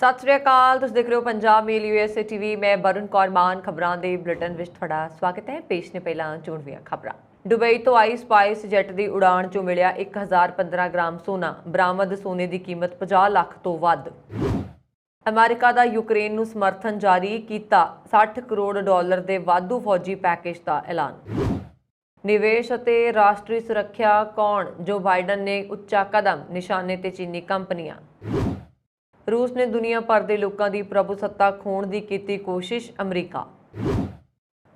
ਸਤਿ ਸ਼੍ਰੀ ਅਕਾਲ। ਤੁਸੀਂ ਦੇਖ ਰਹੇ ਹੋ ਪੰਜਾਬ ਮੇਲ USA TV। ਮੈਂ ਵਰੁਣ ਕੌਰ ਮਾਨ ਖਬਰਾਂ ਦੇ ਬੁਲੇਟਿਨ ਵਿੱਚ ਤੁਹਾਡਾ ਸਵਾਗਤ ਹੈ। ਪੇਸ਼ ਨੇ ਪਹਿਲਾਂ ਚੋਣਵੀਆਂ ਖਬਰਾਂ। ਦੁਬਈ ਤੋਂ ਆਈ ਸਪਾਈਸ ਜੈਟ ਦੀ ਉਡਾਣ 'ਚੋਂ ਮਿਲਿਆ 1015 ਗ੍ਰਾਮ ਸੋਨਾ। ਬਰਾਮਦ ਸੋਨੇ ਦੀ ਕੀਮਤ 50 ਲੱਖ ਤੋਂ ਵੱਧ। ਅਮਰੀਕਾ ਦਾ ਯੂਕਰੇਨ ਨੂੰ ਸਮਰਥਨ ਜਾਰੀ ਕੀਤਾ। 60 ਕਰੋੜ ਡਾਲਰ ਦੇ ਵਾਧੂ ਫੌਜੀ ਪੈਕੇਜ ਦਾ ਐਲਾਨ। ਨਿਵੇਸ਼ ਅਤੇ ਰਾਸ਼ਟਰੀ ਸੁਰੱਖਿਆ ਕੌਣ? ਜੋ ਬਾਈਡਨ ਨੇ ਉੱਚਾ ਕਦਮ, ਨਿਸ਼ਾਨੇ ਤੇ ਚੀਨੀ ਕੰਪਨੀਆਂ। रूस ने दुनिया भर के लोगों की प्रभुसत्ता खोण की की कोशिश। अमरीका।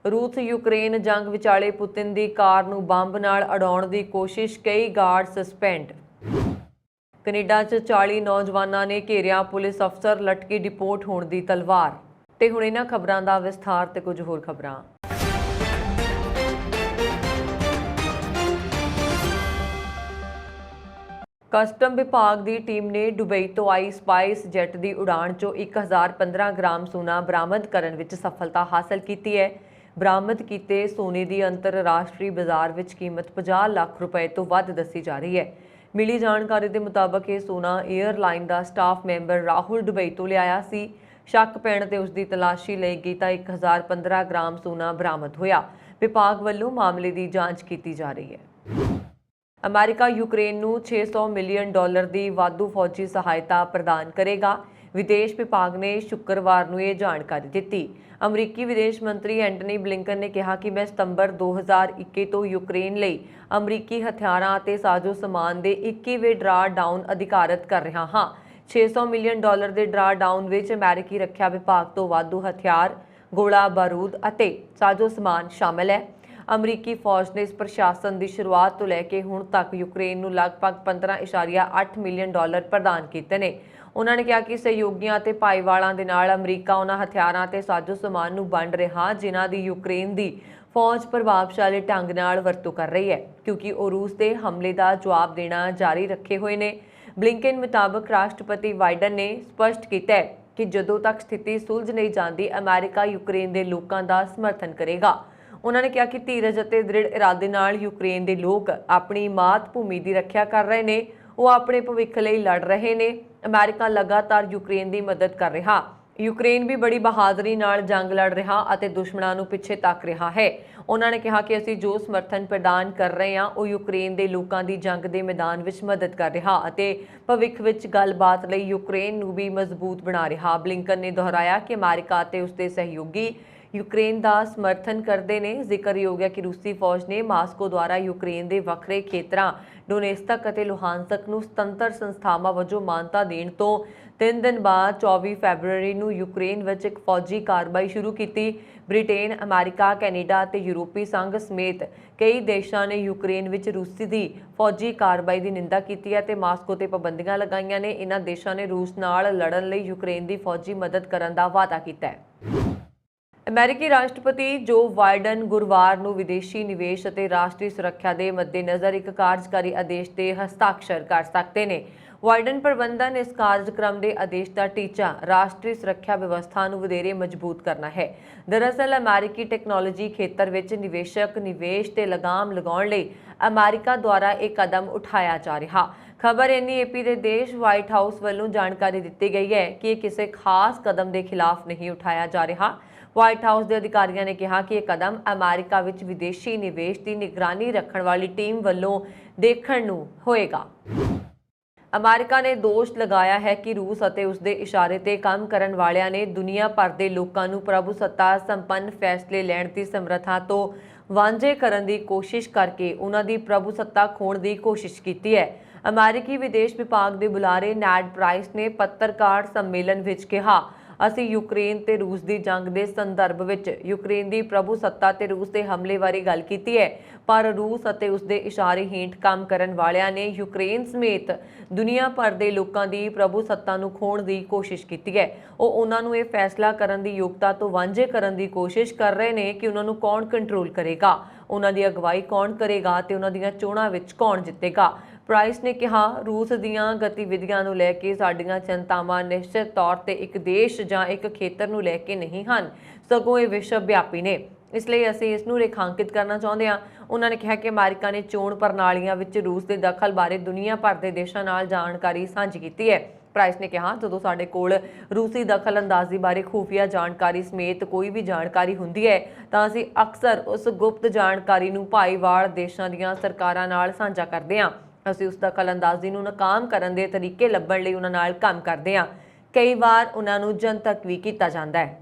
रूस यूक्रेन जंग विचाले पुतिन की कार नूं बंब नाल उड़ाउण की कोशिश। कई गार्ड सस्पेंड। कनेडा च 40 नौजवानों ने घेरिया पुलिस अफसर। लटकी डिपोर्ट होने की तलवार। ते हुण इन्हां खबरां दा विस्तार ते कुछ होर खबरां। कस्टम विभाग की टीम ने दुबई तो आई स्पाइस जैट की उड़ान चो 1015 ग्राम सोना बरामद करने विच सफलता हासिल की है। बरामद किए सोने की अंतरराष्ट्रीय बाजार में कीमत 50 लाख रुपए तो वध दसी जा रही है। मिली जानकारी के मुताबक यह सोना एयरलाइन का स्टाफ मैंबर राहुल दुबई तो लिया सी। शक पैण ते उसकी तलाशी लई गई तो 1015 ग्राम सोना बरामद होया। विभाग वालों मामले की जांच की जा रही है। अमेरिका यूक्रेन नूं 600 मिलियन डॉलर की वाधू फौजी सहायता प्रदान करेगा। विदेश विभाग ने शुक्रवार नूं यह जानकारी दी। अमरीकी विदेश मंत्री एंटनी ब्लिंकन ने कहा कि मैं सितंबर 2021 तो यूक्रेन लई अमरीकी हथियारां ते साजो समान के 21वें ड्रा डाउन अधिकारित कर रहा हाँ। 600 मिलियन डॉलर के ड्रा डाउन विच अमेरिकी रखिया विभाग तो वाधू हथियार, गोला बारूद अते साजो समान शामिल है। अमरीकी फौज ने इस प्रशासन की शुरुआत तो लैके हुण तक यूक्रेन नूं लगभग 15.8 मिलियन डॉलर प्रदान किए हैं। उन्होंने कहा कि सहयोगियों ते भाईवालों के नाल अमरीका उन्हां हथियारां ते साजो समान नूं वंड रहा जिन्हां दी यूक्रेन की फौज प्रभावशाली ढंग नाल वरतों कर रही है, क्योंकि वो रूस के हमले का जवाब देना जारी रखे हुए ने। ब्लिंकन मुताबक राष्ट्रपति बाइडन ने स्पष्ट किया कि जदों तक स्थिति सुलझ नहीं जाती अमेरिका यूक्रेन के लोगों का समर्थन करेगा। उन्होंने कहा कि धीरज और दृढ़ इरादे नाल यूक्रेन के लोग अपनी मात भूमि की रक्षा कर रहे हैं। वो अपने भविख लई लड़ रहे हैं। अमेरिका लगातार यूक्रेन की मदद कर रहा। यूक्रेन भी बड़ी बहादुरी नाल जंग लड़ रहा और दुश्मनों नूं पिछे तक रहा है। उन्होंने कहा कि असीं जो समर्थन प्रदान कर रहे हैं वो यूक्रेन के लोगों की जंग के मैदान में मदद कर रहा और भविख विच गलबात लई यूक्रेन नूं भी मजबूत बना रहा। ब्लिंकन ने दोहराया कि अमेरिका ते उसके सहयोगी यूक्रेन का समर्थन करते हैं। जिक्रयोग है कि रूसी फौज ने मास्को द्वारा यूक्रेन के वक्रे खेतरां डोनेस्तक और लुहानसक नूं सुतंत्र संस्थावां वजों मानता देण तो 3 दिन बाद 24 फैबररी नूं यूक्रेन विच एक फौजी कार्रवाई शुरू की। ब्रिटेन, अमेरिका, कैनेडा और यूरोपी संघ समेत कई देशों ने यूक्रेन विच रूसी की फौजी कार्रवाई की निंदा की है। मास्को ते पाबंदियां लगाईयां ने। इन्हां देशों ने रूस नाल लड़न लई यूक्रेन की फौजी मदद करन दा वादा कीता है। अमेरिकी राष्ट्रपति जो बाइडन गुरुवार नूं विदेशी निवेश और राष्ट्रीय सुरक्षा के मद्देनज़र एक कार्यकारी आदेश से हस्ताक्षर कर सकते हैं। बाइडन प्रबंधन इस कार्यक्रम के आदेश का टीचा राष्ट्रीय सुरक्षा व्यवस्था नूं वधेरे मजबूत करना है। दरअसल अमेरिकी टैक्नोलॉजी खेतर विच निवेशक निवेश ते लगाम लगाउण लई अमेरिका द्वारा एक कदम उठाया जा रहा। खबर NEAP के देश व्हाइट हाउस वालों जानकारी दी गई है कि किसी खास कदम के खिलाफ नहीं उठाया जा रहा। व्हाइट हाउस के अधिकारियों ने कहा कि यह कदम अमेरिका विच विदेशी निवेश की निगरानी रखने वाली टीम वालों देखण नूं होएगा। अमेरिका ने दोष लगाया है कि रूस और उसके इशारे ते काम करने वालियां ने दुनिया भर के लोगों नूं प्रभुसत्ता संपन्न फैसले लैण की समर्था तो वांझे करने की कोशिश करके उन्हां दी प्रभुसत्ता खोण की कोशिश की है। अमेरिकी विदेश विभाग के बुलारे नैड प्राइस ने पत्रकार सम्मेलन विच कहा, असीं यूक्रेन ते रूस की जंग के संदर्भ में यूक्रेन की प्रभुसत्ता ते रूस के हमले बारे गल की है, पर रूस और उसके इशारे हेठ काम करने वालियां ने यूक्रेन समेत दुनिया भर के लोगों की प्रभुसत्ता नूं खोण की कोशिश की है। वो उन्होंने ये फैसला करने की योग्यता तो वांझे करने की कोशिश कर रहे हैं कि उन्होंने कौन कंट्रोल करेगा, उन्होंने अगवाई कौन करेगा ते उन्होंने चोणां विच कौन जितेगा। प्राइस ने कहा, रूस दीयां गतिविधियां नूं लैके साडीआं चिंतावां निश्चित तौर ते एक देश जां एक खेतर नूं लैके नहीं हन, सगों ये विश्व व्यापी ने। इसलिए असीं इस नूं रेखांकित करना चाहुंदे हां। उन्होंने कहा कि अमेरिका ने चोण प्रणालियां विच रूस के दखल बारे दुनिया भर के देशों नाल जानकारी साझी की है ਪ੍ਰਾਈਸ ਨੇ ਕਿਹਾ, ਜਦੋਂ ਸਾਡੇ ਕੋਲ ਰੂਸੀ ਦਖਲ-ਅੰਦਾਜ਼ੀ ਬਾਰੇ ਖੂਫੀਆ ਜਾਣਕਾਰੀ ਸਮੇਤ ਕੋਈ ਵੀ ਜਾਣਕਾਰੀ ਹੁੰਦੀ ਹੈ ਤਾਂ ਅਸੀਂ ਅਕਸਰ ਉਸ ਗੁਪਤ ਜਾਣਕਾਰੀ ਨੂੰ ਭਾਈਵਾਲ ਦੇਸ਼ਾਂ ਦੀਆਂ ਸਰਕਾਰਾਂ ਨਾਲ ਸਾਂਝਾ ਕਰਦੇ ਹਾਂ। ਅਸੀਂ ਉਸ ਦਖਲ-ਅੰਦਾਜ਼ੀ ਨੂੰ ਨਾਕਾਮ ਕਰਨ ਦੇ ਤਰੀਕੇ ਲੱਭਣ ਲਈ ਉਹਨਾਂ ਨਾਲ ਕੰਮ ਕਰਦੇ ਹਾਂ। ਕਈ ਵਾਰ ਉਹਨਾਂ ਨੂੰ ਜਨਤਕ ਵੀ ਕੀਤਾ ਜਾਂਦਾ ਹੈ।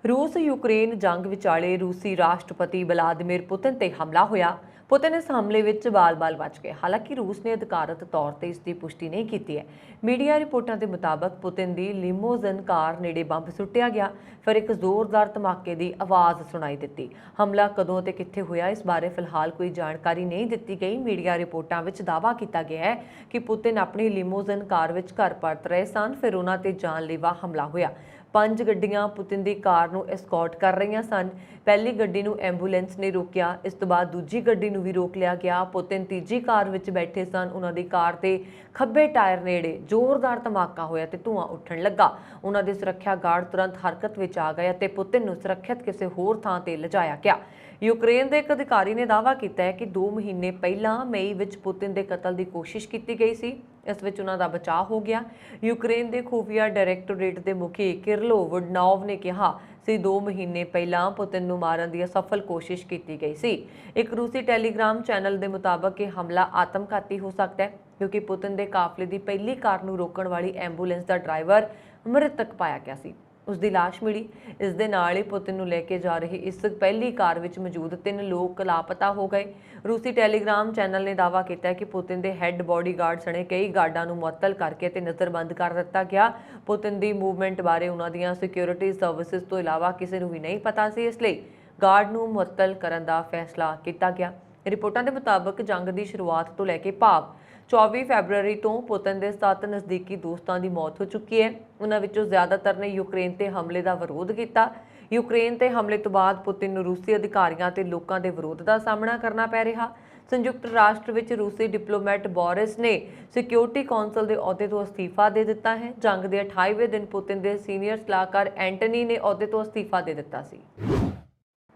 रूस यूक्रेन जंग विचाले रूसी राष्ट्रपति व्लादिमीर पुतिन ते हमला होया। पुतिन इस हमले विच बाल-बाल बच गए। हालांकि रूस ने अधिकारत तौर पर इसकी पुष्टि नहीं की है। मीडिया रिपोर्टों के मुताबिक पुतिन की लिमोजिन कार नेड़े बंब सुट्टिया गया, फिर एक जोरदार धमाके की आवाज़ सुनाई दी। हमला कदों ते कित्थे होया, इस बारे फिलहाल कोई जानकारी नहीं दी गई। मीडिया रिपोर्टों में दावा किया गया है कि पुतिन अपनी लिमोजिन कार विच घर परत रहे सन, फिर उन्हां ते जानलेवा हमला होया। 5 ਗੱਡੀਆਂ पुतिन की कार ਨੂੰ एस्कॉर्ट कर रही सन। पहली गड्डी ਨੂੰ एंबूलेंस ने रोकिया, इस तो बाद दूजी गड्डी ਨੂੰ भी रोक लिया गया। पुतिन तीजी कार विच बैठे सन। उन्हां दी कार ते खब्बे टायर नेड़े जोरदार धमाका होया ते धुआं उठण लगा। उन्हां दे सुरक्षा गार्ड तुरंत हरकत विच आ गए ते पुतिन ਨੂੰ सुरक्षित किसी होर थां ते लिजाया गया। यूक्रेन के एक अधिकारी ने दावा किया है कि 2 महीने पहला मई विच पुतिन के कतल की कोशिश की गई सी। इस विच उन्हां दा बचाव हो गया। यूक्रेन के खुफिया डायरैक्टोरेट के मुखी किरलो वुडनॉव ने कहा सी 2 महीने पहला पुतिन नूं मारन की सफल कोशिश की गई सी। एक रूसी टैलीग्राम चैनल के मुताबिक यह हमला आत्मघाती हो सकता है, क्योंकि पुतिन के काफले की पहली कार नूं रोकण वाली एंबूलेंस का ड्राइवर मृतक पाया गया सी। उसकी लाश मिली। इस दे नाल ही पुतिन नूं लेके जा रही इस पहली कार विच मौजूद 3 लोग लापता हो गए। रूसी टैलीग्राम चैनल ने दावा किया है कि पुतिन के हैड बॉडीगार्ड सने कई गार्डां नूं मुअत्तल करके ते नज़रबंद कर दिता गया। पुतिन की मूवमेंट बारे उन्हां दीआं सिक्योरिटी सर्विसिज तो इलावा किसी नूं भी नहीं पता सी, इसलिए गार्ड नूं मुअत्तल करन दा फैसला किया गया। रिपोर्टां के मुताबिक जंग की शुरुआत तो लैके भाव 24 फरवरी तो पुतिन के 7 नज़दीकी दोस्तों की मौत हो चुकी है। उन्हां विचों ज़्यादातर ने यूक्रेन ते हमले का विरोध किया। यूक्रेन ते हमले तो बाद पुतिन नूं रूसी अधिकारियों ते लोगों के विरोध का सामना करना पै रहा। संयुक्त राष्ट्र विच रूसी डिप्लोमैट बोरिस ने सिक्योरिटी कौंसल के अहुदे तो अस्तीफा दे दिता है। जंग के 28वें दिन पुतिन के सीनियर सलाहकार एंटनी ने अहुदे तो अस्तीफा दे दिता सी।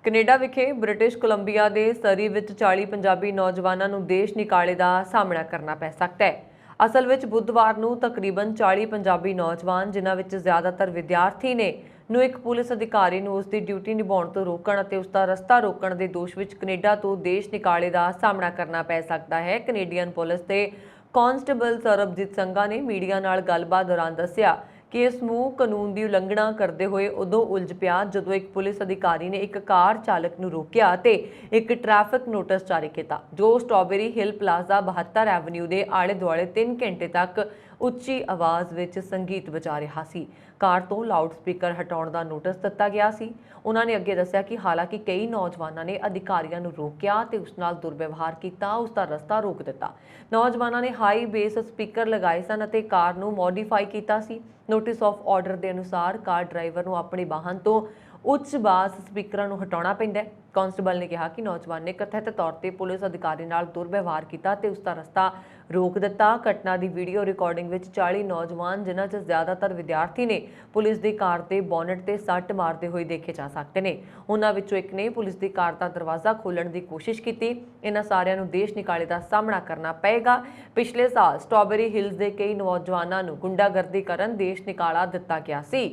कनेडा विखे ब्रिटिश कोलंबिया के सरी विच 40 पंजाबी नौजवानों नूं देश निकाले का सामना करना पै सकता है। असल विच बुधवार नूं तकरीबन 40 पंजाबी नौजवान, जिन्हां विच ज़्यादातर विद्यार्थी ने, नूं एक पुलिस अधिकारी नूं उसकी ड्यूटी निभाउण तो रोकण अते उसका रस्ता रोकण के दोष विच कनेडा तो देश निकाले का सामना करना पै सकता है। कनेडियन पुलिस के कांस्टेबल सरबजीत संघा ने मीडिया नाल गलबात दौरान दस्सिया कि यह समूह कानून की उलंघना करते हुए उदों उलझ पिया जदों एक पुलिस अधिकारी ने एक कार चालक नूं रोकिया ते एक ट्रैफिक नोटिस जारी किया, जो स्ट्रॉबेरी हिल प्लाजा 72 एवन्यू के आले दुआले 3 घंटे तक उच्ची आवाज़ विच संगीत बजा रहा सी। कार तो लाउड स्पीकर हटाउण दा नोटिस दिता गया सी। उन्होंने अगे दस्सिया कि हालांकि कई नौजवानों ने अधिकारियों नूं रोकिया ते उस नाल दुर्व्यवहार किया, उसका रस्ता रोक दिता। नौजवानों ने हाई बेस स्पीकर लगाए सन अते कार नूं मॉडिफाई किया सी। नोटिस ऑफ ऑर्डर के अनुसार कार ड्राइवर नूं अपने वाहन तो उच्च बास स्पीकर नूं हटाउणा पैंदा है। कांस्टेबल ने कहा कि नौजवान ने कथित तौर पर पुलिस अधिकारी नाल दुर्व्यवहार किया ते उसका रस्ता रोक दिता। घटना की वीडियो रिकॉर्डिंग विच 40 नौजवान, जिन्हां च ज़्यादातर विद्यार्थी ने, पुलिस की कार के बोनट से सट मारते हुए देखे जा सकते हैं। उन्हां विचों एक ने पुलिस की कार का दरवाज़ा खोलण की कोशिश की। इन्हां सारिਆਂ ਨੂੰ देश निकाले का सामना करना पएगा। पिछले साल स्ट्रॉबेरी हिल्स के कई नौजवानों को गुंडागर्दी करन देश निकाला दिता गया सी।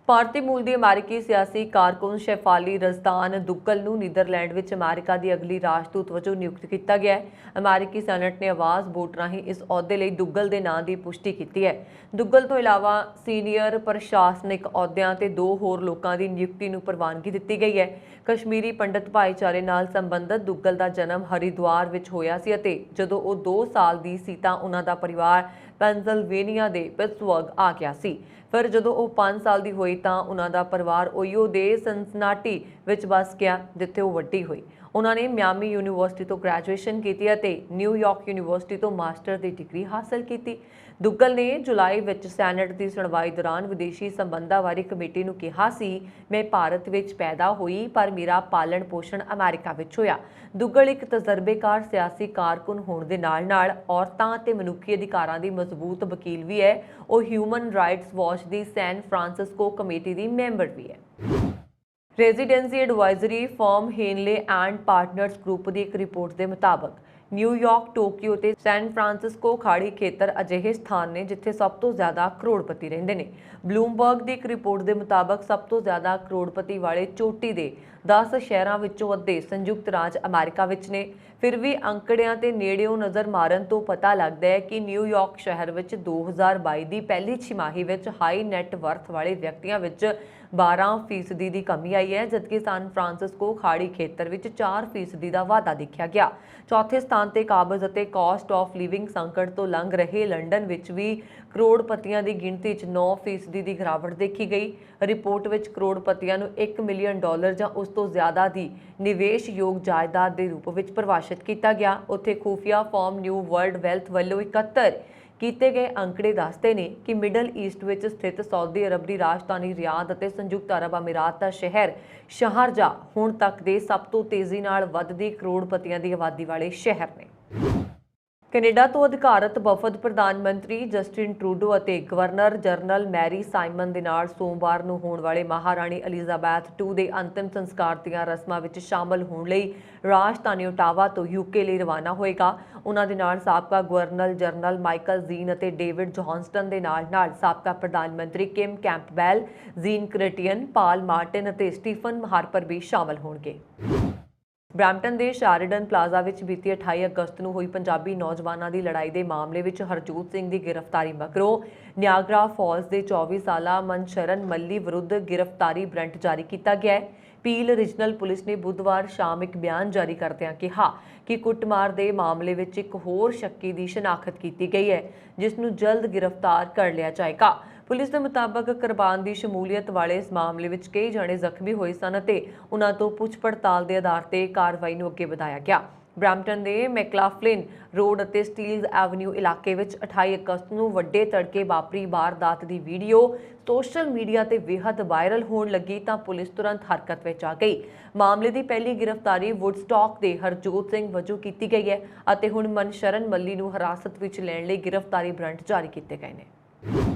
भारतीय मूल की अमेरिकी सियासी कारकुन शेफाली रज़दान दुग्गल नूं नीदरलैंड विच अमेरिका की अगली राजदूत वजों नियुक्त किया गया है। अमेरिकी सैनेट ने आवाज़ वोट राही इस अहुदे लई दुग्गल के नां की पुष्टि की है। दुग्गल तो इलावा सीनियर प्रशासनिक अहुदिਆਂ ते 2 होर लोगों की नियुक्ति नूं प्रवानगी दी गई है। कश्मीरी पंडित भाईचारे नाल संबंधित दुग्गल का जन्म हरिद्वार विच होया सी अते जदों वो 2 साल की सी तां उन्हां दा परिवार पेंसिल्वेनिया के पिट्सबर्ग आ गया सी। फिर जदों वो 5 साल की हुई तां उन्हां दा परिवार ओहियो दे सिंसिनाटी विच बस गया, जिथे वो वड्डी हुई। उन्होंने मियामी यूनीवर्सिटी तो ग्रैजुएशन की अते न्यूयॉर्क यूनीवर्सिटी तो मास्टर की डिग्री हासिल की। दुग्गल ने जुलाई विच सैनेट की सुनवाई दौरान विदेशी संबंधां बारे कमेटी नूं कहा सी, मैं भारत विच पैदा हुई पर मेरा पालन पोषण अमेरिका विच होया। दुग्गल एक तजर्बेकार सियासी कारकुन होने के नाल-नाल औरतां ते मनुखी अधिकारां दी मजबूत वकील भी है। वो ह्यूमन राइट्स वॉच की सैन फ्रांसिस्को कमेटी की मैंबर भी है। Residency advisory firm Henley and partners group की एक रिपोर्ट के मुताबिक ਨਿਊਯਾਰਕ, ਟੋਕੀਓ ਤੇ ਸੈਨ ਫਰਾਂਸਿਸਕੋ ਖਾੜੀ ਖੇਤਰ ਅਜਿਹੇ ਸਥਾਨ ਨੇ ਜਿੱਥੇ ਸਭ ਤੋਂ ਜ਼ਿਆਦਾ ਕਰੋੜਪਤੀ ਰਹਿੰਦੇ ਨੇ। ਬਲੂਮਬਰਗ ਦੀ ਇੱਕ ਰਿਪੋਰਟ ਦੇ ਮੁਤਾਬਕ ਸਭ ਤੋਂ ਜ਼ਿਆਦਾ ਕਰੋੜਪਤੀ ਵਾਲੇ ਚੋਟੀ ਦੇ 10 ਸ਼ਹਿਰਾਂ ਵਿੱਚੋਂ ਅੱਧੇ ਸੰਯੁਕਤ ਰਾਜ ਅਮਰੀਕਾ ਵਿੱਚ ਨੇ। ਫਿਰ ਵੀ ਅੰਕੜਿਆਂ ਤੇ ਨੇੜਿਓਂ ਨਜ਼ਰ ਮਾਰਨ ਤੋਂ ਪਤਾ ਲੱਗਦਾ ਹੈ ਕਿ ਨਿਊਯਾਰਕ ਸ਼ਹਿਰ ਵਿੱਚ 2022 ਦੀ ਪਹਿਲੀ ਛਿਮਾਹੀ ਵਿੱਚ ਹਾਈ ਨੈਟ ਵਰਥ ਵਾਲੇ ਵਿਅਕਤੀਆਂ ਵਿੱਚ 12% ਦੀ ਕਮੀ ਆਈ ਹੈ, ਜਦਕਿ ਸੈਨ ਫਰਾਂਸਿਸਕੋ ਖਾੜੀ ਖੇਤਰ ਵਿੱਚ 4% ਦਾ ਵਾਧਾ ਦੇਖਿਆ ਗਿਆ। ਚੌਥੇ ਸਥਾਨ ਤੇ ਕਾਬਜ਼ ਅਤੇ ਕਾਸਟ ਆਫ ਲਿਵਿੰਗ ਸੰਕਟ ਤੋਂ ਲੰਘ ਰਹੇ ਲੰਡਨ ਵਿੱਚ ਵੀ ਕਰੋੜਪਤੀਆਂ ਦੀ ਗਿਣਤੀ 'ਚ 9% ਦੀ ਗਿਰਾਵਟ ਦੇਖੀ ਗਈ। ਰਿਪੋਰਟ ਵਿੱਚ ਕਰੋੜਪਤੀਆਂ ਨੂੰ $1 ਮਿਲੀਅਨ ਜਾਂ ਉਸ ਤੋਂ ਜ਼ਿਆਦਾ ਦੀ ਨਿਵੇਸ਼ਯੋਗ ਜਾਇਦਾਦ ਦੇ ਰੂਪ ਵਿੱਚ ਪਰਿਭਾਸ਼ਿਤ ਕੀਤਾ ਗਿਆ। ਉੱਥੇ ਖੂਫੀਆ ਫਰਮ ਨਿਊ ਵਰਲਡ ਵੈਲਥ ਵੱਲੋਂ 71 ਕੀਤੇ ਗਏ ਅੰਕੜੇ ਦੱਸਦੇ ਨੇ ਕਿ ਮਿਡਲ ਈਸਟ ਵਿੱਚ ਸਥਿਤ ਸਾਊਦੀ ਅਰਬ ਦੀ ਰਾਜਧਾਨੀ ਰਿਆਦ ਅਤੇ ਸੰਯੁਕਤ ਅਰਬ ਅਮੀਰਾਤ ਦਾ ਸ਼ਹਿਰ ਸ਼ਾਰਜਾ ਹੁਣ ਤੱਕ ਦੇ ਸਭ ਤੋਂ ਤੇਜ਼ੀ ਨਾਲ ਵੱਧਦੀ ਕਰੋੜਪਤੀਆਂ ਦੀ ਆਬਾਦੀ ਵਾਲੇ ਸ਼ਹਿਰ ਨੇ। ਕੈਨੇਡਾ ਤੋਂ ਅਧਿਕਾਰਤ ਵਫਦ ਪ੍ਰਧਾਨ ਮੰਤਰੀ ਜਸਟਿਨ ਟਰੂਡੋ ਅਤੇ ਗਵਰਨਰ ਜਨਰਲ ਮੈਰੀ ਸਾਈਮਨ ਦੇ ਨਾਲ ਸੋਮਵਾਰ ਨੂੰ ਹੋਣ ਵਾਲੇ ਮਹਾਰਾਣੀ ਐਲਿਜ਼ਾਬੈਥ II ਦੇ ਅੰਤਿਮ ਸੰਸਕਾਰ ਦੀਆਂ ਰਸਮਾਂ ਵਿੱਚ ਸ਼ਾਮਲ ਹੋਣ ਲਈ ਰਾਜਧਾਨੀ ਓਟਾਵਾ ਤੋਂ UK ਲਈ ਰਵਾਨਾ ਹੋਏਗਾ। ਉਹਨਾਂ ਦੇ ਨਾਲ ਸਾਬਕਾ ਗਵਰਨਰ ਜਨਰਲ ਮਾਈਕਲ ਜ਼ੀਨ ਅਤੇ ਡੇਵਿਡ ਜੌਹਨਸਟਨ ਦੇ ਨਾਲ ਸਾਬਕਾ ਪ੍ਰਧਾਨ ਮੰਤਰੀ ਕਿਮ ਕੈਂਪਬੈਲ, ਜ਼ੀਨ ਕ੍ਰੇਟੀਅਨ, ਪਾਲ ਮਾਰਟਿਨ ਅਤੇ ਸਟੀਫਨ ਹਾਰਪਰ ਵੀ ਸ਼ਾਮਲ ਹੋਣਗੇ। ਬਰੈਂਪਟਨ ਦੇ ਸ਼ੈਰੀਡਨ ਪਲਾਜ਼ਾ ਵਿੱਚ ਬੀਤੀ 28 ਅਗਸਤ ਨੂੰ ਹੋਈ ਪੰਜਾਬੀ ਨੌਜਵਾਨਾਂ ਦੀ ਲੜਾਈ ਦੇ ਮਾਮਲੇ ਵਿੱਚ ਹਰਜੋਤ ਸਿੰਘ ਦੀ ਗ੍ਰਿਫਤਾਰੀ ਮਗਰੋਂ ਨਿਆਗਰਾ ਫਾਲਸ ਦੇ 24 ਸਾਲਾ ਮਨਸ਼ਰਨ ਮੱਲੀ ਵਿਰੁੱਧ ਗ੍ਰਿਫਤਾਰੀ ਵਾਰੰਟ ਜਾਰੀ ਕੀਤਾ ਗਿਆ ਹੈ। ਪੀਲ ਰੀਜਨਲ ਪੁਲਿਸ ਨੇ ਬੁੱਧਵਾਰ ਸ਼ਾਮ ਇੱਕ ਬਿਆਨ ਜਾਰੀ ਕਰਦਿਆਂ ਕਿਹਾ ਕਿ ਕੁੱਟਮਾਰ ਦੇ ਮਾਮਲੇ ਵਿੱਚ ਇੱਕ ਹੋਰ ਸ਼ੱਕੀ ਦੀ ਸ਼ਨਾਖਤ ਕੀਤੀ ਗਈ ਹੈ, ਜਿਸ ਨੂੰ ਜਲਦ ਗ੍ਰਿਫਤਾਰ ਕਰ ਲਿਆ ਜਾਏਗਾ। ਪੁਲਿਸ ਦੇ ਮੁਤਾਬਕ ਕੁਰਬਾਨ ਦੀ ਸ਼ਮੂਲੀਅਤ ਵਾਲੇ ਇਸ ਮਾਮਲੇ ਵਿੱਚ ਕਈ ਜਣੇ ਜ਼ਖਮੀ ਹੋਏ ਸਨ ਅਤੇ ਉਨ੍ਹਾਂ ਤੋਂ ਪੁੱਛ ਪੜਤਾਲ ਦੇ ਆਧਾਰ ਤੇ ਕਾਰਵਾਈ ਨੂੰ ਅੱਗੇ ਵਧਾਇਆ ਗਿਆ। ਬਰੈਂਪਟਨ ਦੇ ਮੈਕਲਾਫਲਿਨ ਰੋਡ ਅਤੇ ਸਟੀਲਜ਼ ਐਵਨਿਊ ਇਲਾਕੇ ਵਿੱਚ 28 ਅਗਸਤ ਨੂੰ ਵੱਡੇ ਤੜਕੇ ਵਾਪਰੀ ਵਾਰਦਾਤ ਦੀ ਵੀਡੀਓ ਸੋਸ਼ਲ ਮੀਡੀਆ ਤੇ ਬੇਹੱਦ ਵਾਇਰਲ ਹੋਣ ਲੱਗੀ ਤਾਂ ਪੁਲਿਸ ਤੁਰੰਤ ਹਰਕਤ ਵਿੱਚ ਆ ਗਈ। ਮਾਮਲੇ ਦੀ ਪਹਿਲੀ ਗ੍ਰਿਫਤਾਰੀ ਵੁੱਡਸਟਾਕ ਦੇ ਹਰਜੋਤ ਸਿੰਘ ਵਜੋਂ ਕੀਤੀ ਗਈ ਹੈ ਅਤੇ ਹੁਣ ਮਨਸ਼ਰਨ ਮੱਲੀ ਨੂੰ ਹਿਰਾਸਤ ਵਿੱਚ ਲੈਣ ਲਈ ਗ੍ਰਿਫਤਾਰੀ ਵਾਰੰਟ ਜਾਰੀ ਕੀਤੇ ਗਏ ਨੇ।